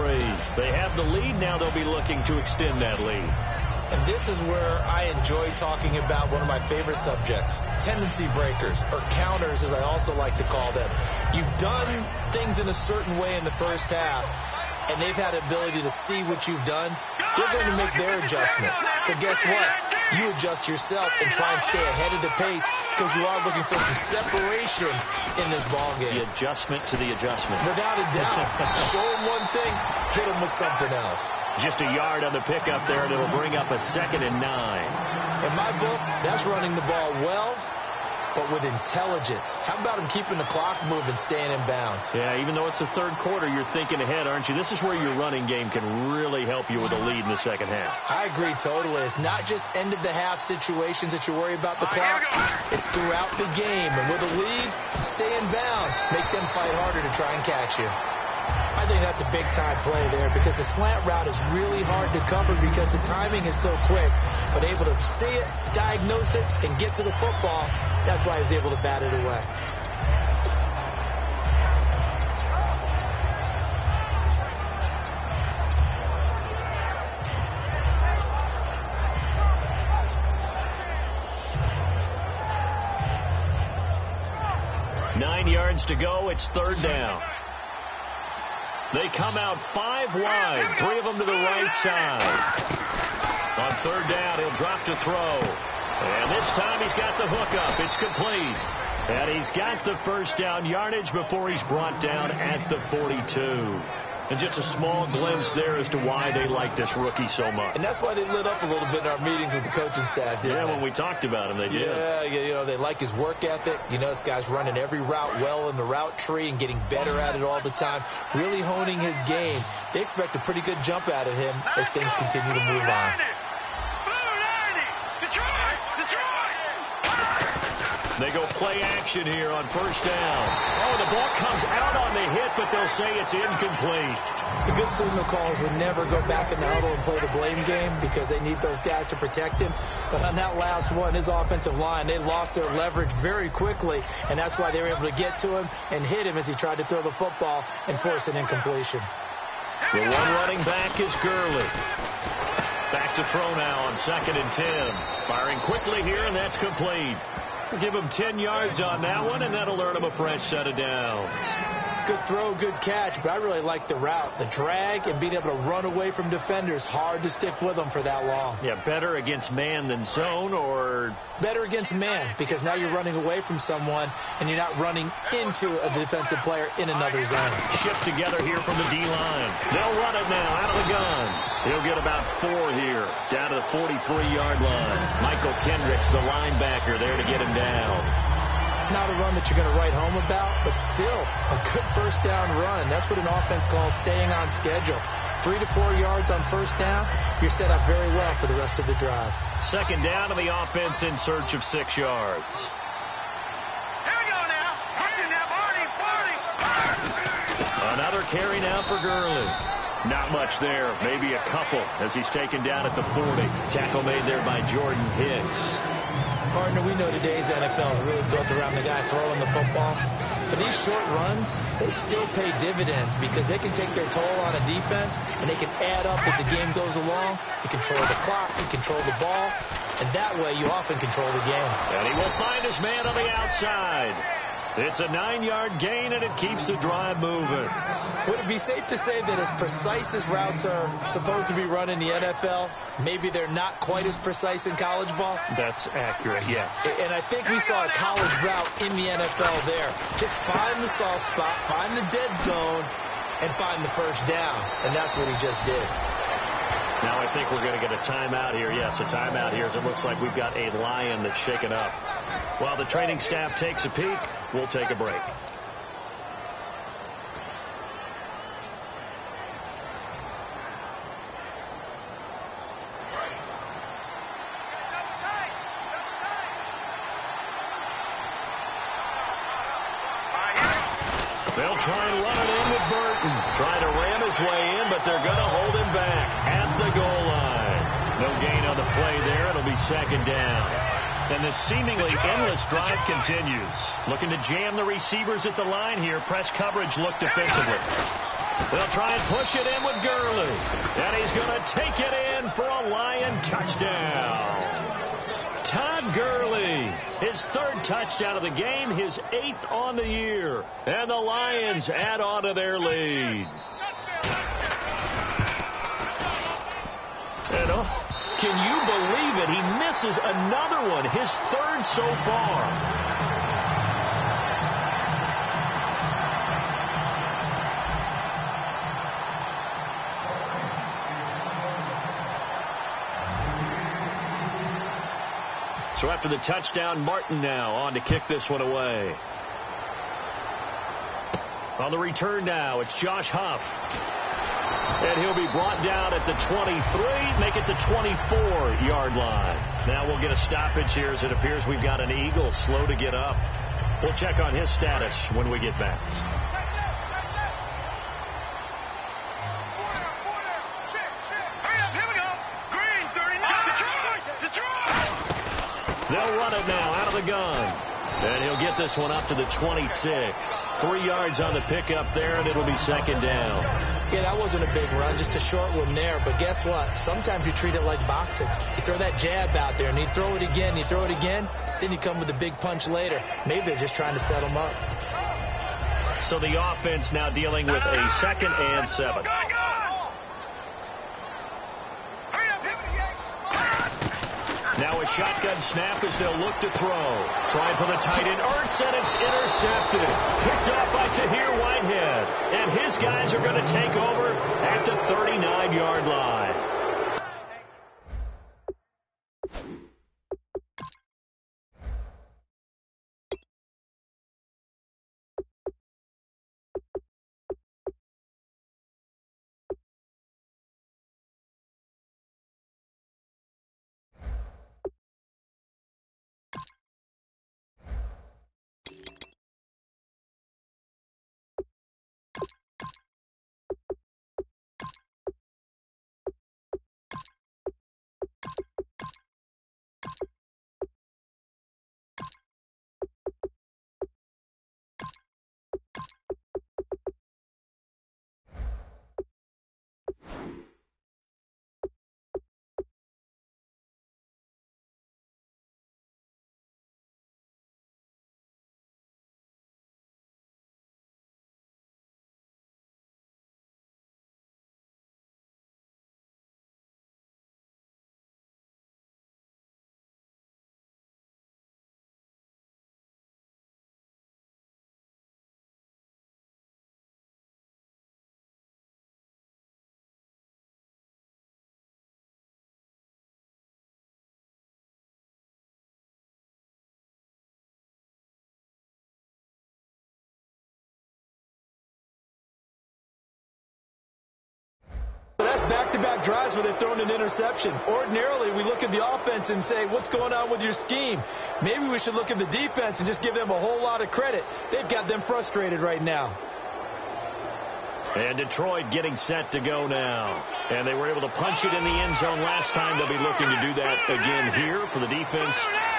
They have the lead. Now they'll be looking to extend that lead. And this is where I enjoy talking about one of my favorite subjects, tendency breakers, or counters as I also like to call them. You've done things in a certain way in the first half, and they've had the ability to see what you've done, they're going to make their adjustments. So guess what? You adjust yourself and try and stay ahead of the pace because you are looking for some separation in this ball game. The adjustment to the adjustment. Without a doubt. Show them one thing, hit them with something else. Just a yard on the pickup there, and it'll bring up a 2nd and 9. In my book, that's running the ball well, but with intelligence. How about him keeping the clock moving, staying in bounds? Yeah, even though it's the third quarter, you're thinking ahead, aren't you? This is where your running game can really help you with a lead in the second half. I agree totally. It's not just end-of-the-half situations that you worry about the clock. It's throughout the game. And with a lead, stay in bounds. Make them fight harder to try and catch you. I think that's a big-time play there because the slant route is really hard to cover because the timing is so quick. But able to see it, diagnose it, and get to the football, that's why he was able to bat it away. Nine yards to go. It's 3rd down. They come out 5 wide, 3 of them to the right side. On 3rd down, he'll drop to throw. And this time he's got the hook up. It's complete. And he's got the first down yardage before he's brought down at the 42. And just a small glimpse there as to why they like this rookie so much. And that's why they lit up a little bit in our meetings with the coaching staff, didn't they? When we talked about him, they did. Yeah, you know, they like his work ethic. You know, this guy's running every route well in the route tree and getting better at it all the time, really honing his game. They expect a pretty good jump out of him as things continue to move on. They go play action here on 1st down. Oh, the ball comes out on the hit, but they'll say it's incomplete. The good signal callers would never go back in the huddle and play the blame game because they need those guys to protect him. But on that last one, his offensive line, they lost their leverage very quickly, and that's why they were able to get to him and hit him as he tried to throw the football and force an incompletion. The one running back is Gurley. Back to throw now on 2nd and 10. Firing quickly here, and that's complete. We'll give him 10 yards on that one, and that'll earn him a fresh set of downs. Good throw, good catch, but I really like the route. The drag and being able to run away from defenders, hard to stick with them for that long. Yeah, better against man than zone, or? Better against man, because now you're running away from someone, and you're not running into a defensive player in another zone. Shift together here from the D-line. They'll run it now out of the gun. He'll get about 4 here, down to the 43-yard line. Michael Kendricks, the linebacker, there to get him down. Not a run that you're going to write home about, but still a good 1st down run. That's what an offense calls staying on schedule. 3 to 4 yards on 1st down, you're set up very well for the rest of the drive. 2nd down, and the offense in search of 6 yards. Here we go now. Hunting now, Barney. Another carry now for Gurley. Not much there, maybe a couple as he's taken down at the 40. Tackle made there by Jordan Hicks. Partner, we know today's NFL is really built around the guy throwing the football. But these short runs, they still pay dividends because they can take their toll on a defense and they can add up as the game goes along. You control the clock, you control the ball, and that way you often control the game. And he will find his man on the outside. It's a 9-yard gain, and it keeps the drive moving. Would it be safe to say that as precise as routes are supposed to be run in the NFL, maybe they're not quite as precise in college ball? That's accurate, yeah. And I think we saw a college route in the NFL there. Just find the soft spot, find the dead zone, and find the 1st down. And that's what he just did. Now I think we're going to get a timeout here. Yes, a timeout here as it looks like we've got a Lion that's shaken up. While the training staff takes a peek, we'll take a break. They'll try and run it in with Burton. Trying to ram his way in, but they're going to hold him back at the goal line. No gain on the play there. It'll be 2nd down. And the seemingly endless drive continues. Looking to jam the receivers at the line here. Press coverage look defensively. They'll try and push it in with Gurley. And he's going to take it in for a Lion touchdown. Todd Gurley, his 3rd touchdown of the game, his 8th on the year. And the Lions add on to their lead. And can you believe it? He misses another one, his third so far. So after the touchdown, Martin now on to kick this one away. On the return now, it's Josh Huff. And he'll be brought down at the 23, make it the 24-yard line. Now we'll get a stoppage here as it appears we've got an Eagle slow to get up. We'll check on his status when we get back. Here we go. Green, 39. Detroit. They'll run it now out of the gun. And he'll get this one up to the 26. 3 yards on the pickup there, and it'll be second down. Yeah, that wasn't a big run, just a short one there. But guess what? Sometimes you treat it like boxing. You throw that jab out there, and you throw it again, then you come with a big punch later. Maybe they're just trying to set them up. So the offense now dealing with a 2nd and 7. Now a shotgun snap as they'll look to throw. Trying for the tight end, Ertz, and it's intercepted. Picked off by Tahir Whitehead. And his guys are going to take over at the 39-yard line. That's back-to-back drives where they've thrown an interception. Ordinarily, we look at the offense and say, what's going on with your scheme? Maybe we should look at the defense and just give them a whole lot of credit. They've got them frustrated right now. And Detroit getting set to go now. And they were able to punch it in the end zone last time. They'll be looking to do that again here for the defense.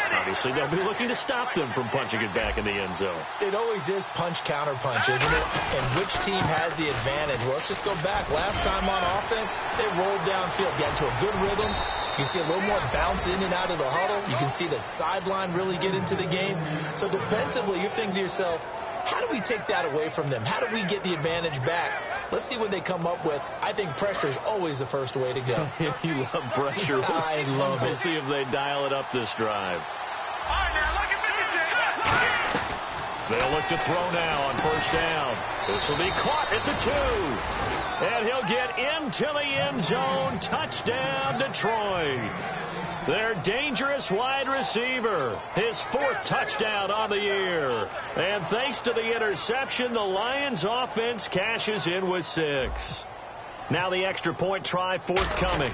Obviously, they'll be looking to stop them from punching it back in the end zone. It always is punch-counter-punch, isn't it? And which team has the advantage? Well, let's just go back. Last time on offense, they rolled downfield, got into a good rhythm. You can see a little more bounce in and out of the huddle. You can see the sideline really get into the game. So defensively, you're thinking to yourself, how do we take that away from them? How do we get the advantage back? Let's see what they come up with. I think pressure is always the first way to go. You love pressure. I love it. We'll see if they dial it up this drive. All right, now look at 56. They'll look to throw now on first down. This will be caught at the 2. And he'll get into the end zone. Touchdown, Detroit. Their dangerous wide receiver. His 4th touchdown on the year. And thanks to the interception, the Lions offense cashes in with 6. Now the extra point try forthcoming.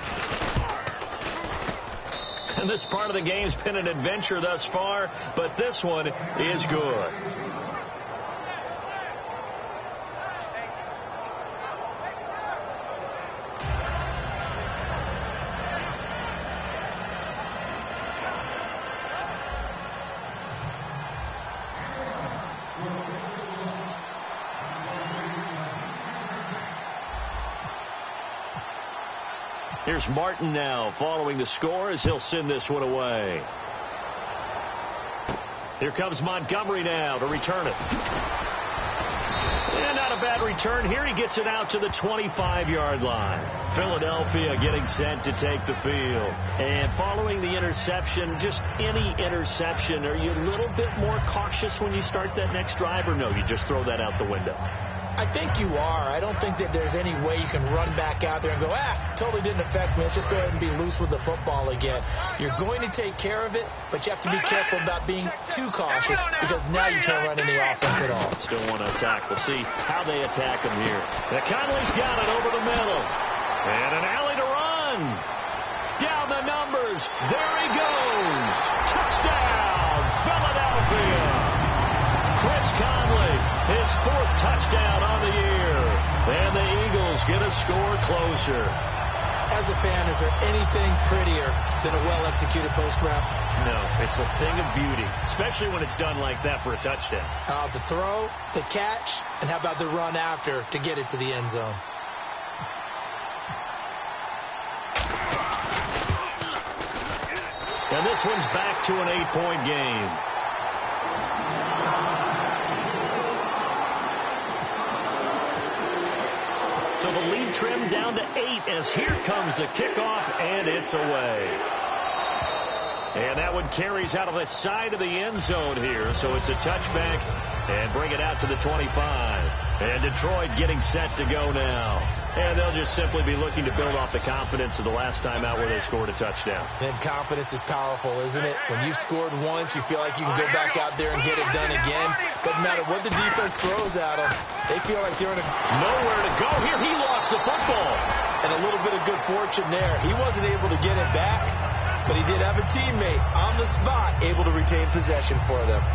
And this part of the game's been an adventure thus far, but this one is good. Here's Martin now following the score as he'll send this one away. Here comes Montgomery now to return it. And not a bad return here. He gets it out to the 25-yard line. Philadelphia getting set to take the field. And following the interception, just any interception, are you a little bit more cautious when you start that next drive, or no, you just throw that out the window? I think you are. I don't think that there's any way you can run back out there and go, totally didn't affect me. Let's just go ahead and be loose with the football again. You're going to take care of it, but you have to be careful about being too cautious because now you can't run any offense at all. Still want to attack. We'll see how they attack him here. Conley's got it over the middle. And an alley to run. Down the numbers. There he goes. Touchdown, Philadelphia. Chris Conley, his 4th touchdown on the year. And the Eagles get a score closer. As a fan, is there anything prettier than a well-executed post route? No, it's a thing of beauty, especially when it's done like that for a touchdown. The throw, the catch, and how about the run after to get it to the end zone? And this one's back to an 8-point game. So the lead trimmed down to 8 as here comes the kickoff, and it's away. And that one carries out of the side of the end zone here, so it's a touchback and bring it out to the 25. And Detroit getting set to go now. And they'll just simply be looking to build off the confidence of the last time out where they scored a touchdown. And confidence is powerful, isn't it? When you've scored once, you feel like you can go back out there and get it done again. Doesn't matter what the defense throws at them. They feel like they're in nowhere to go here. He lost the football. And a little bit of good fortune there. He wasn't able to get it back, but he did have a teammate on the spot able to retain possession for them.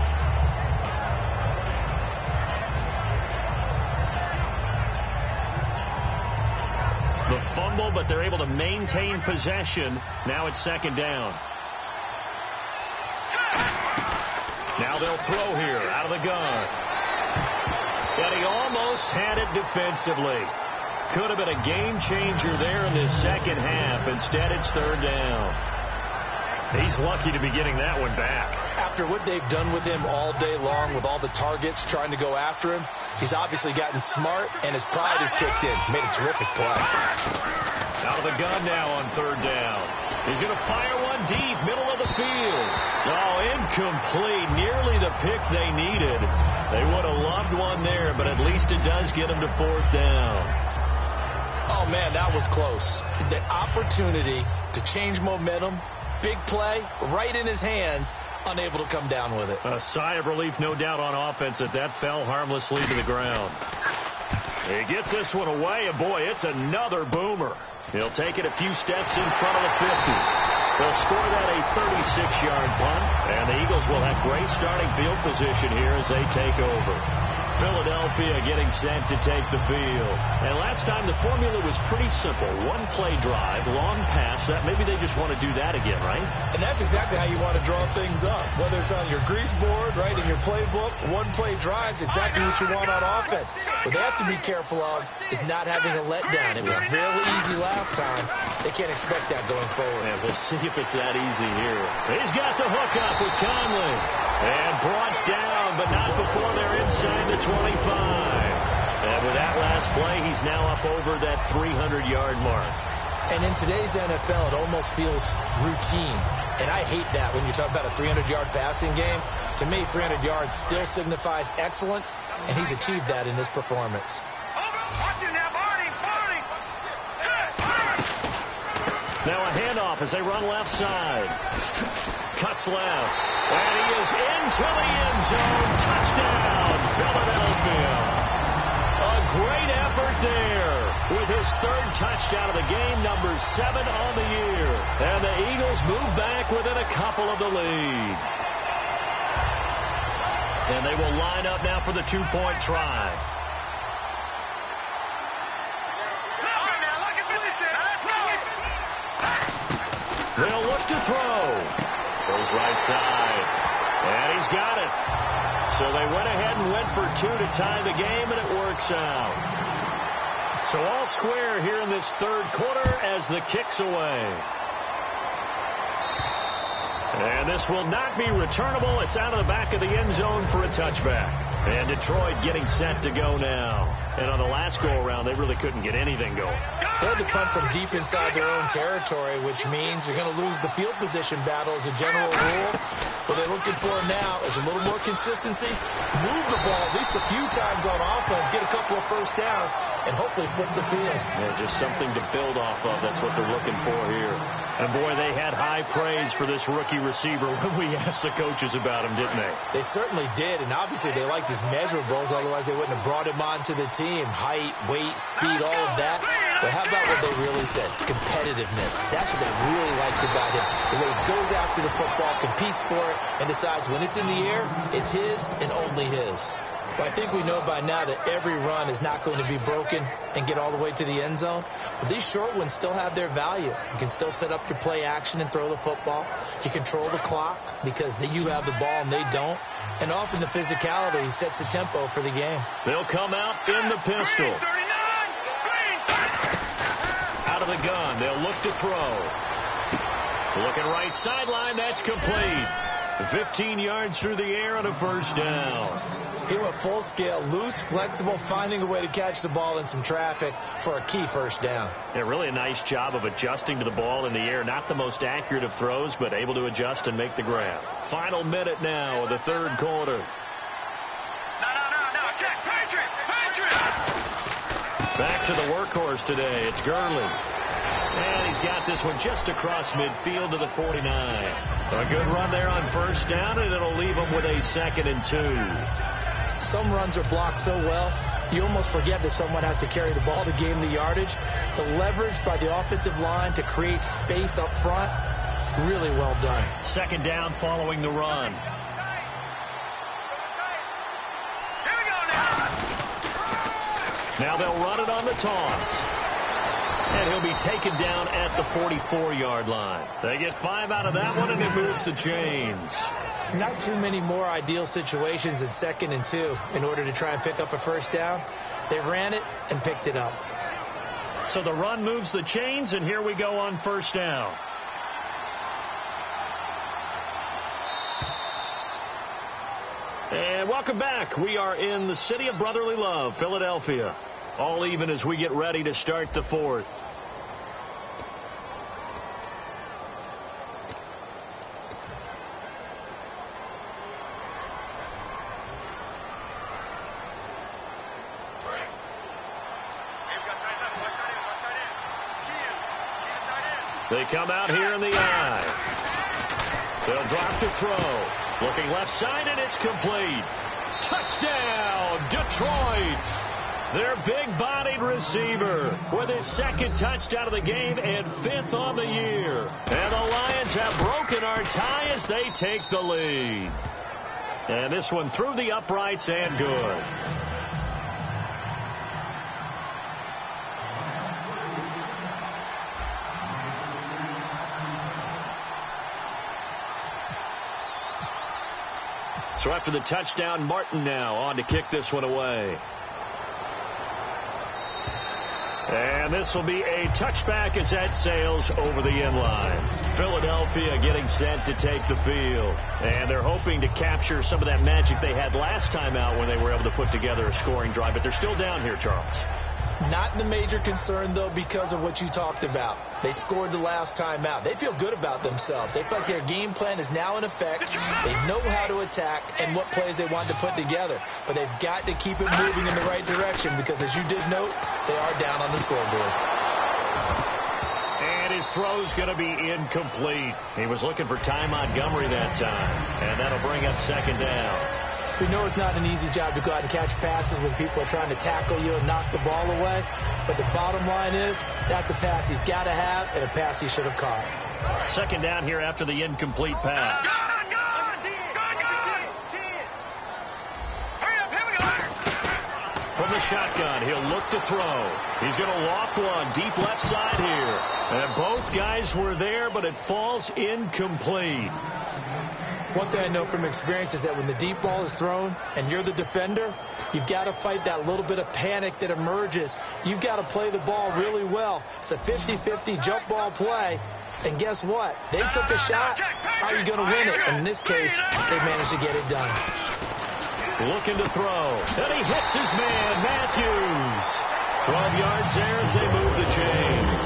The fumble, but they're able to maintain possession. Now it's 2nd down. Now they'll throw here out of the gun. And he almost had it defensively. Could have been a game changer there in this second half. Instead, it's 3rd down. He's lucky to be getting that one back. After what they've done with him all day long with all the targets trying to go after him, he's obviously gotten smart, and his pride is kicked in. Made a terrific play. Out of the gun now on 3rd down. He's going to fire one deep, middle of the field. Oh, incomplete. Nearly the pick they needed. They would have loved one there, but at least it does get him to 4th down. Oh, man, that was close. The opportunity to change momentum, big play, right in his hands, unable to come down with it. A sigh of relief, no doubt, on offense that fell harmlessly to the ground. He gets this one away, and boy, it's another boomer. He'll take it a few steps in front of the 50. They'll score that a 36-yard punt, and the Eagles will have great starting field position here as they take over. Philadelphia getting set to take the field. And last time the formula was pretty simple. One-play drive, long pass. That maybe they just want to do that again, right? And that's exactly how you want to draw things up. Whether it's on your grease board, right, in your playbook, one-play drives exactly what you want on offense. What they have to be careful of is not having a letdown. It was fairly easy last time. They can't expect that going forward. And we'll see if it's that easy here. He's got the hook up with Conley. And brought down, but not before they're inside the 25. And with that last play, he's now up over that 300-yard mark. And in today's NFL, it almost feels routine. And I hate that when you talk about a 300-yard passing game. To me, 300 yards still signifies excellence, and he's achieved that in this performance. Now a handoff as they run left side. Cuts left. And he is into the end zone. Touchdown, Philadelphia. A great effort there with his 3rd touchdown of the game, number 7 on the year. And the Eagles move back within a couple of the lead. And they will line up now for the 2-point try. They'll look to throw. Goes right side. And he's got it. So they went ahead and went for 2 to tie the game, and it works out. So all square here in this 3rd quarter as the kick's away. And And this will not be returnable. It's out of the back of the end zone for a touchback. And Detroit getting set to go now. And on the last go-around, they really couldn't get anything going. They had to punt from deep inside their own territory, which means you're going to lose the field position battle as a general rule. What they're looking for now is a little more consistency, move the ball at least a few times on offense, get a couple of first downs, and hopefully flip the field. Yeah, just something to build off of. That's what they're looking for here. And, boy, they had high praise for this rookie receiver when we asked the coaches about him, didn't they? They certainly did, and obviously they liked his measurables, otherwise they wouldn't have brought him onto the team. Height, weight, speed, all of that. But how about what they really said? Competitiveness. That's what they really liked about him. The way he goes after the football, competes for it, and decides when it's in the air, it's his and only his. Well, I think we know by now that every run is not going to be broken and get all the way to the end zone. But these short ones still have their value. You can still set up your play action and throw the football. You control the clock because you have the ball and they don't. And often the physicality sets the tempo for the game. They'll come out in the pistol. Out of the gun. They'll look to throw. Looking right sideline. That's complete. 15 yards through the air on a first down. He went full scale, loose, flexible, finding a way to catch the ball in some traffic for a key first down. Yeah, really a nice job of adjusting to the ball in the air. Not the most accurate of throws, but able to adjust and make the grab. Final minute now of the third quarter. No. Check. Patriot. Back to the workhorse today. It's Gurley. And he's got this one just across midfield to the 49. A good run there on first down, and it'll leave him with a 2nd and 2. Some runs are blocked so well, you almost forget that someone has to carry the ball to gain the yardage. The leverage by the offensive line to create space up front, really well done. 2nd down following the run. Here we go now. Now they'll run it on the toss. And he'll be taken down at the 44-yard line. They get 5 out of that one, and it moves the chains. Not too many more ideal situations in 2nd and 2 in order to try and pick up a first down. They ran it and picked it up. So the run moves the chains, and here we go on first down. And welcome back. We are in the city of brotherly love, Philadelphia. All even as we get ready to start the fourth. They come out here in the eye. They'll drop to throw. Looking left side, and it's complete. Touchdown, Detroit. Their big-bodied receiver with his 2nd touchdown of the game and 5th on the year. And the Lions have broken our tie as they take the lead. And this one through the uprights and good. So after the touchdown, Martin now on to kick this one away. And this will be a touchback as that sails over the end line. Philadelphia getting set to take the field. And they're hoping to capture some of that magic they had last time out when they were able to put together a scoring drive. But they're still down here, Charles. Not the major concern, though, because of what you talked about. They scored the last time out. They feel good about themselves. They feel like their game plan is now in effect. They know how to attack and what plays they want to put together. But they've got to keep it moving in the right direction because, as you did note, they are down on the scoreboard. And his throw's going to be incomplete. He was looking for Ty Montgomery that time. And that'll bring up 2nd down. We know it's not an easy job to go out and catch passes when people are trying to tackle you and knock the ball away. But the bottom line is that's a pass he's got to have and a pass he should have caught. 2nd down here after the incomplete pass. From the shotgun, he'll look to throw. He's going to walk one deep left side here. And both guys were there, but it falls incomplete. One thing I know from experience is that when the deep ball is thrown and you're the defender, you've got to fight that little bit of panic that emerges. You've got to play the ball really well. It's a 50-50 jump ball play, And guess what? They took a shot. How are you going to win it? And in this case, they managed to get it done. Looking to throw. And he hits his man, Matthews. 12 yards there as they move the chains.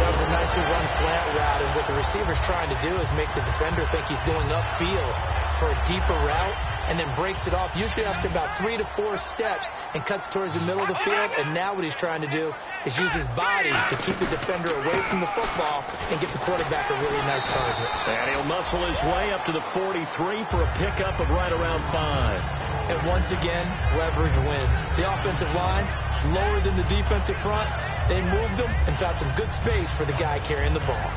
That was a nicely run slant route, and what the receiver's trying to do is make the defender think he's going upfield for a deeper route, and then breaks it off, usually after about 3 to 4 steps, and cuts towards the middle of the field. And now what he's trying to do is use his body to keep the defender away from the football and get the quarterback a really nice target. And he'll muscle his way up to the 43 for a pickup of right around 5. And once again, leverage wins. The offensive line, lower than the defensive front, they moved them and found some good space for the guy carrying the ball.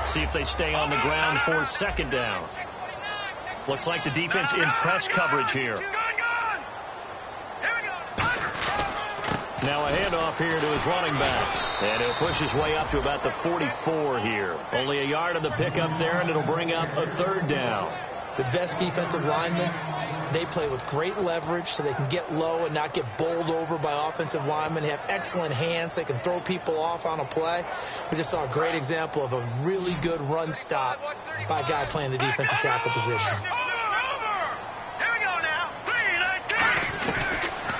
See if they stay on the ground for second down. Looks like the defense in press coverage here. Now a handoff here to his running back. And he'll push his way up to about the 44 here. Only a yard on the pickup there, and it'll bring up a third down. The best defensive linemen, they play with great leverage so they can get low and not get bowled over by offensive linemen. They have excellent hands. They can throw people off on a play. We just saw a great example of a really good run stop by a guy playing the defensive tackle position.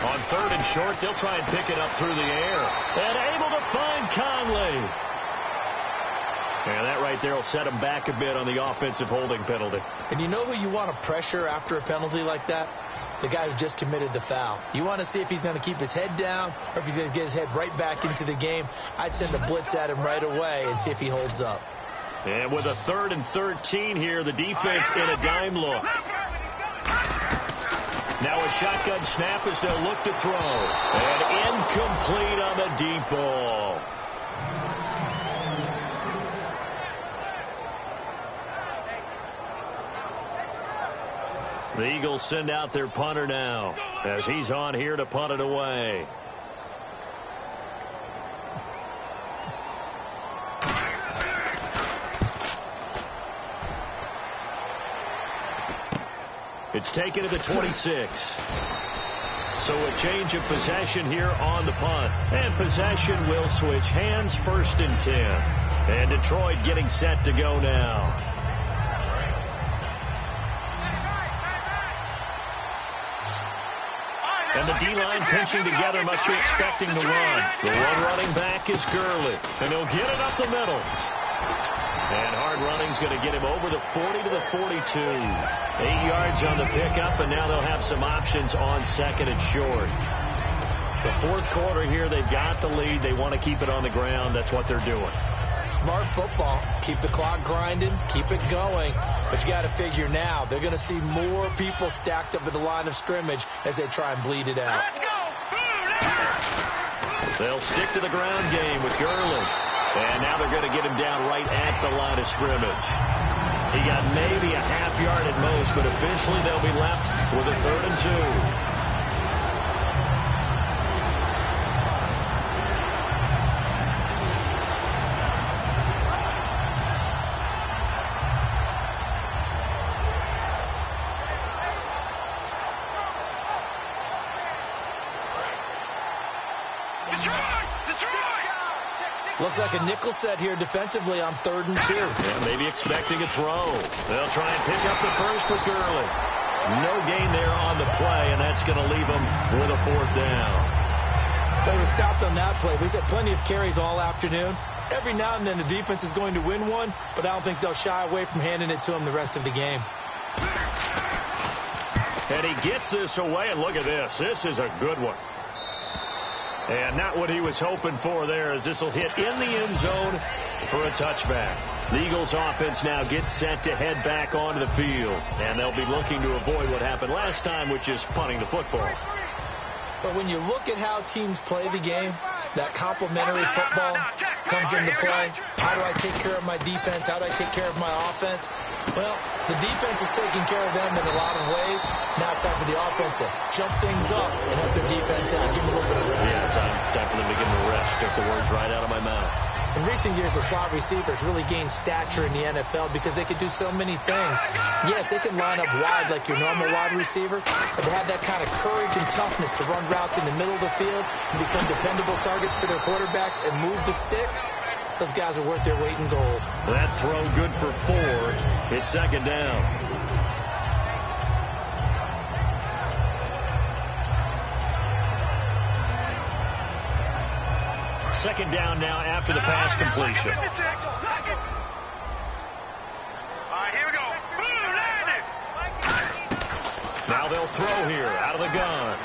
On third and short, they'll try and pick it up through the air. And able to find Conley. And that right there will set him back a bit on the offensive holding penalty. And you know who you want to pressure after a penalty like that? The guy who just committed the foul. You want to see if he's going to keep his head down or if he's going to get his head right back into the game. I'd send a blitz at him right away and see if he holds up. And with a 3rd and 13 here, the defense in a dime look. Now a shotgun snap as they'll look to throw. And incomplete on the deep ball. The Eagles send out their punter now as he's on here to punt it away. It's taken to the 26. So a change of possession here on the punt. And possession will switch hands, 1st and 10. And Detroit getting set to go now. And the D-line pinching together must be expecting to run. The one running back is Gurley. And he'll get it up the middle. And hard running's going to get him over the 40 to the 42. 8 yards on the pickup, and now they'll have some options on 2nd and short. The 4th quarter here, they've got the lead. They want to keep it on the ground. That's what they're doing. Smart football. Keep the clock grinding. Keep it going. But you got to figure now, they're going to see more people stacked up at the line of scrimmage as they try and bleed it out. They'll stick to the ground game with Gurley. And now they're going to get him down right at the line of scrimmage. He got maybe a half yard at most, but officially they'll be left with a 3rd and 2. Looks like a nickel set here defensively on 3rd and 2. Yeah, maybe expecting a throw. They'll try and pick up the first with Gurley. No gain there on the play, and that's going to leave them with a 4th down. They were stopped on that play. We've had plenty of carries all afternoon. Every now and then the defense is going to win one, but I don't think they'll shy away from handing it to him the rest of the game. And he gets this away, and look at this. This is a good one. And not what he was hoping for there, as this will hit in the end zone for a touchback. The Eagles offense now gets set to head back onto the field. And they'll be looking to avoid what happened last time, which is punting the football. But when you look at how teams play the game, that complementary football comes into play. How do I take care of my defense? How do I take care of my offense? Well, the defense is taking care of them in a lot of ways. Now it's time for the offense to jump things up and help their defense out. Give them a little bit of rest. Yeah, time for them to give them a rest. Took the words right out of my mouth. In recent years, the slot receivers really gained stature in the NFL because they could do so many things. Yes, they can line up wide like your normal wide receiver, but they have that kind of courage and toughness to run routes in the middle of the field and become dependable targets for their quarterbacks and move the sticks. Those guys are worth their weight in gold. That throw good for 4. It's second down. Second down now after the pass completion. All right, here we go. Boom, landed. Now they'll throw here out of the gun.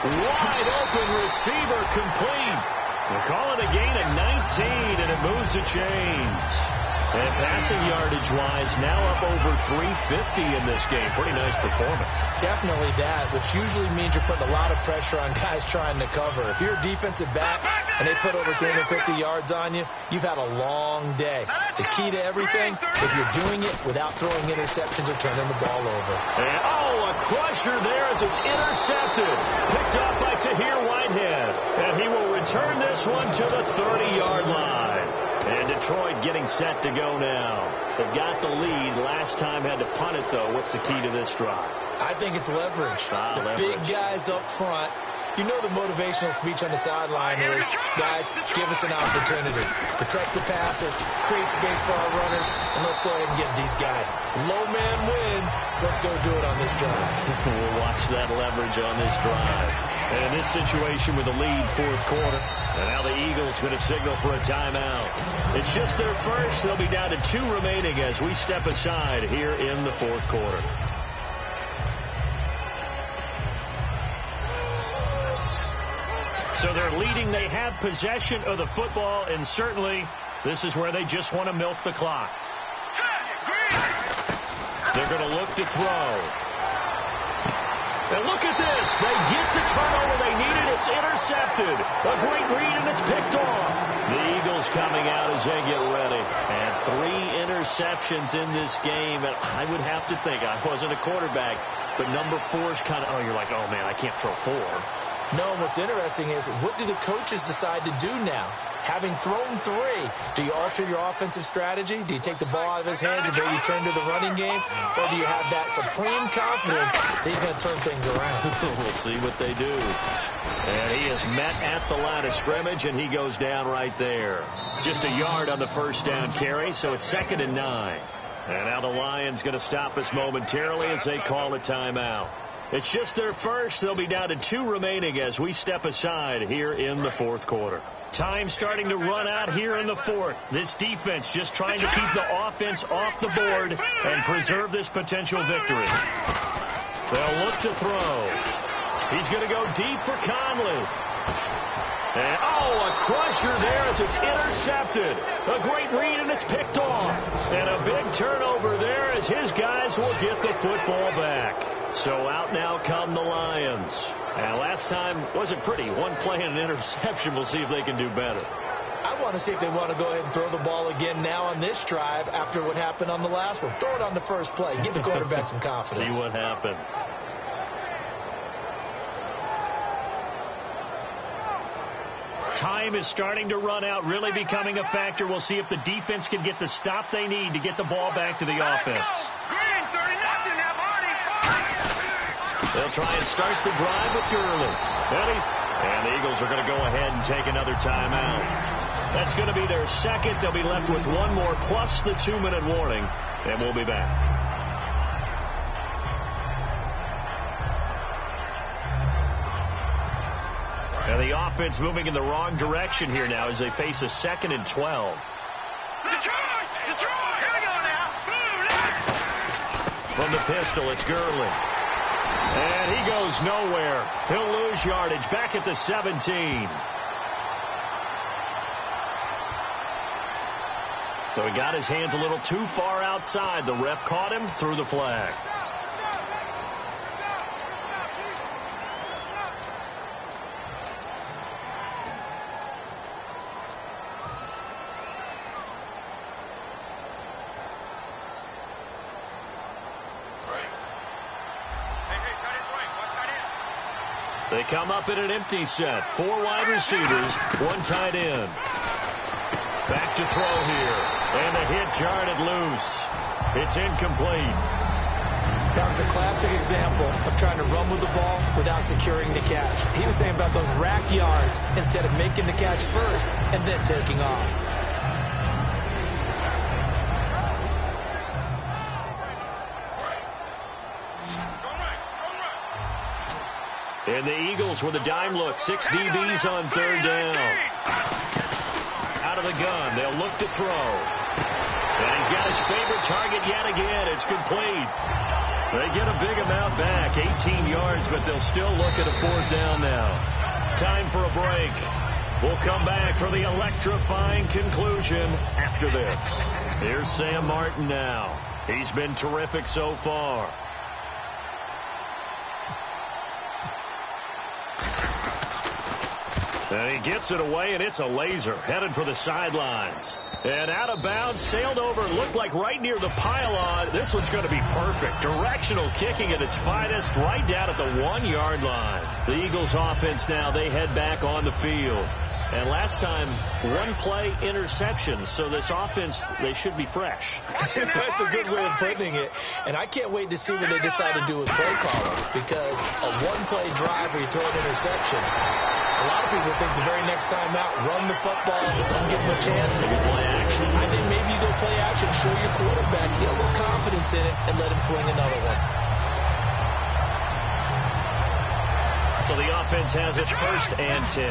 Wide open receiver complete. We'll call it a gain of 19, and it moves the chains. And passing yardage-wise, now up over 350 in this game. Pretty nice performance. Definitely that, which usually means you're putting a lot of pressure on guys trying to cover. If you're a defensive back and they put over 350 yards on you, you've had a long day. The key to everything, if you're doing it without throwing interceptions or turning the ball over. And, a crusher there as it's intercepted. Picked up by Tahir Whitehead. And he will return this one to the 30-yard line. And Detroit getting set to go now. They've got the lead. Last time had to punt it, though. What's the key to this drive? I think it's leverage. Leverage. Big guys up front. You know the motivational speech on the sideline is, guys, give us an opportunity. Protect the passer, create space for our runners, and let's go ahead and get these guys. Low man wins. Let's go do it on this drive. We'll watch that leverage on this drive. And in this situation with the lead, fourth quarter, and now the Eagles going to signal for a timeout. It's just their first. They'll be down to 2 remaining as we step aside here in the fourth quarter. So they're leading. They have possession of the football, and certainly this is where they just want to milk the clock. They're going to look to throw. And look at this. They get the turnover they needed. It's intercepted. A great read, and it's picked off. The Eagles coming out as they get ready. And 3 interceptions in this game. And I would have to think, I wasn't a quarterback, but number 4 is kind of, you're like, oh, man, I can't throw 4. No, what's interesting is, what do the coaches decide to do now? Having thrown 3, do you alter your offensive strategy? Do you take the ball out of his hands and maybe turn to the running game? Or do you have that supreme confidence that he's going to turn things around? We'll see what they do. And he is met at the line of scrimmage, and he goes down right there. Just a yard on the first down carry, so it's 2nd and 9. And now the Lions going to stop us momentarily as they call a timeout. It's just their first. They'll be down to 2 remaining as we step aside here in the fourth quarter. Time starting to run out here in the fourth. This defense just trying to keep the offense off the board and preserve this potential victory. They'll look to throw. He's going to go deep for Conley. And, a crusher there as it's intercepted. A great read, and it's picked off. And a big turnover there as his guys will get the football back. So out now come the Lions. And last time wasn't pretty. 1 play and an interception. We'll see if they can do better. I want to see if they want to go ahead and throw the ball again now on this drive after what happened on the last one. Throw it on the first play. Give the quarterback some confidence. See what happens. Time is starting to run out, really becoming a factor. We'll see if the defense can get the stop they need to get the ball back to the offense. They'll try and start the drive with Gurley. And the Eagles are going to go ahead and take another timeout. That's going to be their second. They'll be left with 1 more plus the 2-minute warning, and we'll be back. And the offense moving in the wrong direction here now as they face a 2nd and 12. Detroit! Here we go now. From the pistol, it's Gurley. And he goes nowhere. He'll lose yardage back at the 17. So he got his hands a little too far outside. The ref caught him, threw the flag. They come up in an empty set. 4 wide receivers, 1 tight end. Back to throw here. And the hit jarred it loose. It's incomplete. That was a classic example of trying to run with the ball without securing the catch. He was thinking about those rack yards instead of making the catch first and then taking off. And the Eagles with a dime look. 6 DBs on third down. Out of the gun. They'll look to throw. And he's got his favorite target yet again. It's complete. They get a big amount back. 18 yards, but they'll still look at a fourth down now. Time for a break. We'll come back for the electrifying conclusion after this. Here's Sam Martin now. He's been terrific so far. And he gets it away, and it's a laser. Headed for the sidelines. And out of bounds, sailed over, looked like right near the pylon. This one's going to be perfect. Directional kicking at its finest, right down at the 1-yard line. The Eagles offense now, they head back on the field. And last time, 1-play interceptions. So this offense, they should be fresh. That's a good way of putting it. And I can't wait to see what they decide to do with play calling. Because a 1-play drive where you throw an interception, a lot of people think the very next time out, run the football, don't give them a chance. Maybe play action. I think maybe they'll play action, show your quarterback, get a little confidence in it, and let him fling another one. So the offense has it 1st and 10.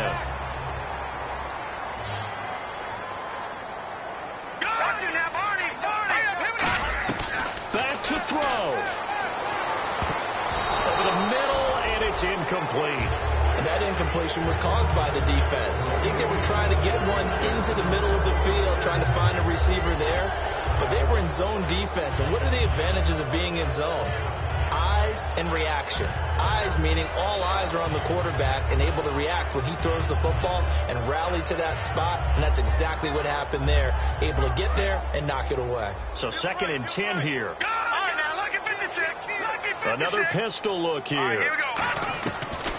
Back to throw. Over the middle, and it's incomplete. And that incompletion was caused by the defense. I think they were trying to get one into the middle of the field, trying to find a receiver there. But they were in zone defense. And what are the advantages of being in zone? Eyes and reaction. Eyes meaning all eyes are on the quarterback and able to react when he throws the football and rally to that spot. And that's exactly what happened there. Able to get there and knock it away. So 2nd and 10 here. All right, now, look at 56. Look at 56. Another pistol look here. All right, here we go.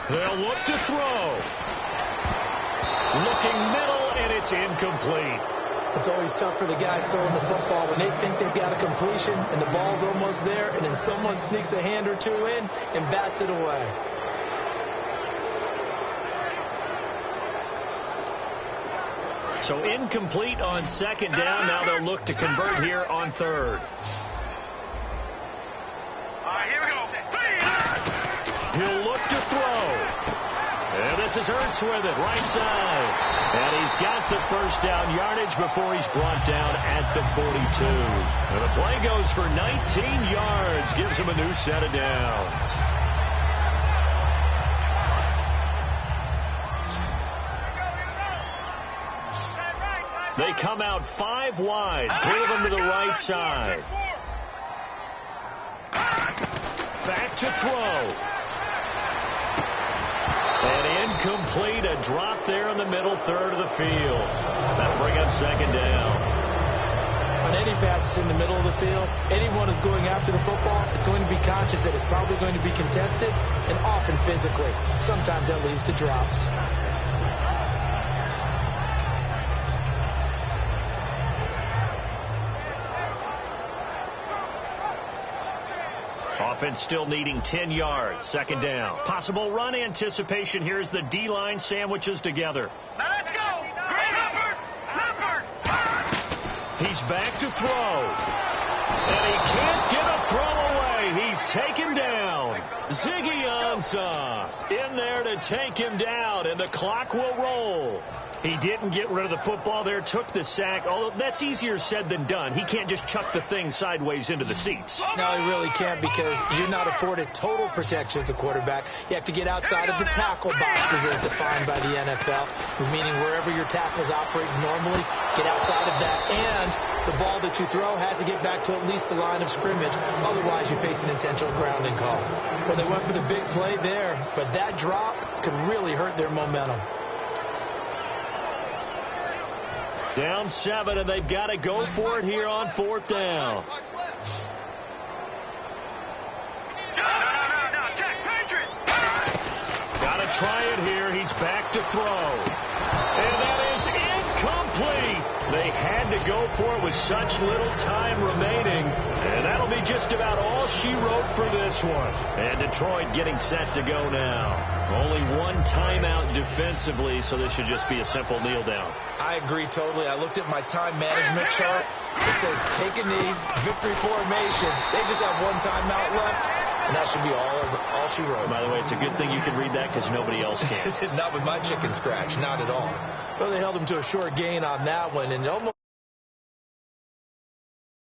They'll look to throw. Looking middle, and it's incomplete. It's always tough for the guys throwing the football when they think they've got a completion and the ball's almost there, and then someone sneaks a hand or two in and bats it away. So incomplete on 2nd down. Now they'll look to convert here on 3rd. All right, here we go. He'll look to throw. And this is Ertz with it, right side. And he's got the 1st down yardage before he's brought down at the 42. And the play goes for 19 yards, gives him a new set of downs. They come out 5 wide, 3 of them to the right side. Back to throw. And incomplete, a drop there in the middle 3rd of the field. That'll bring up 2nd down. On any passes in the middle of the field, anyone who's going after the football is going to be conscious that it's probably going to be contested and often physically. Sometimes that leads to drops. Offense still needing 10 yards. 2nd down. Possible run anticipation. Here's the D-line sandwiches together. Now let's go. Hubbard. He's back to throw. And he can't get a throw away. He's taken down. Ziggy Ansah in there to take him down, and the clock will roll. He didn't get rid of the football there, took the sack, although that's easier said than done. He can't just chuck the thing sideways into the seats. No, he really can't, because you're not afforded total protection as a quarterback. You have to get outside of the tackle boxes as defined by the NFL, meaning wherever your tackles operate normally, get outside of that, and the ball that you throw has to get back to at least the line of scrimmage. Otherwise, you face an intentional grounding call. Well, they went for the big play there, but that drop could really hurt their momentum. Down 7, and they've got to go for it here on 4th down. No, check, Patriot. Got to try it here. He's back to throw. And that is incomplete. They had to go for it with such little time remaining. And that'll be just about all she wrote for this one. And Detroit getting set to go now. Only one timeout defensively, so this should just be a simple kneel down. I agree totally. I looked at my time management chart. It says take a knee, victory formation. They just have one timeout left, and that should be all she wrote. By the way, it's a good thing you can read that because nobody else can. Not with my chicken scratch, not at all. Well, they held him to a short gain on that one, and almost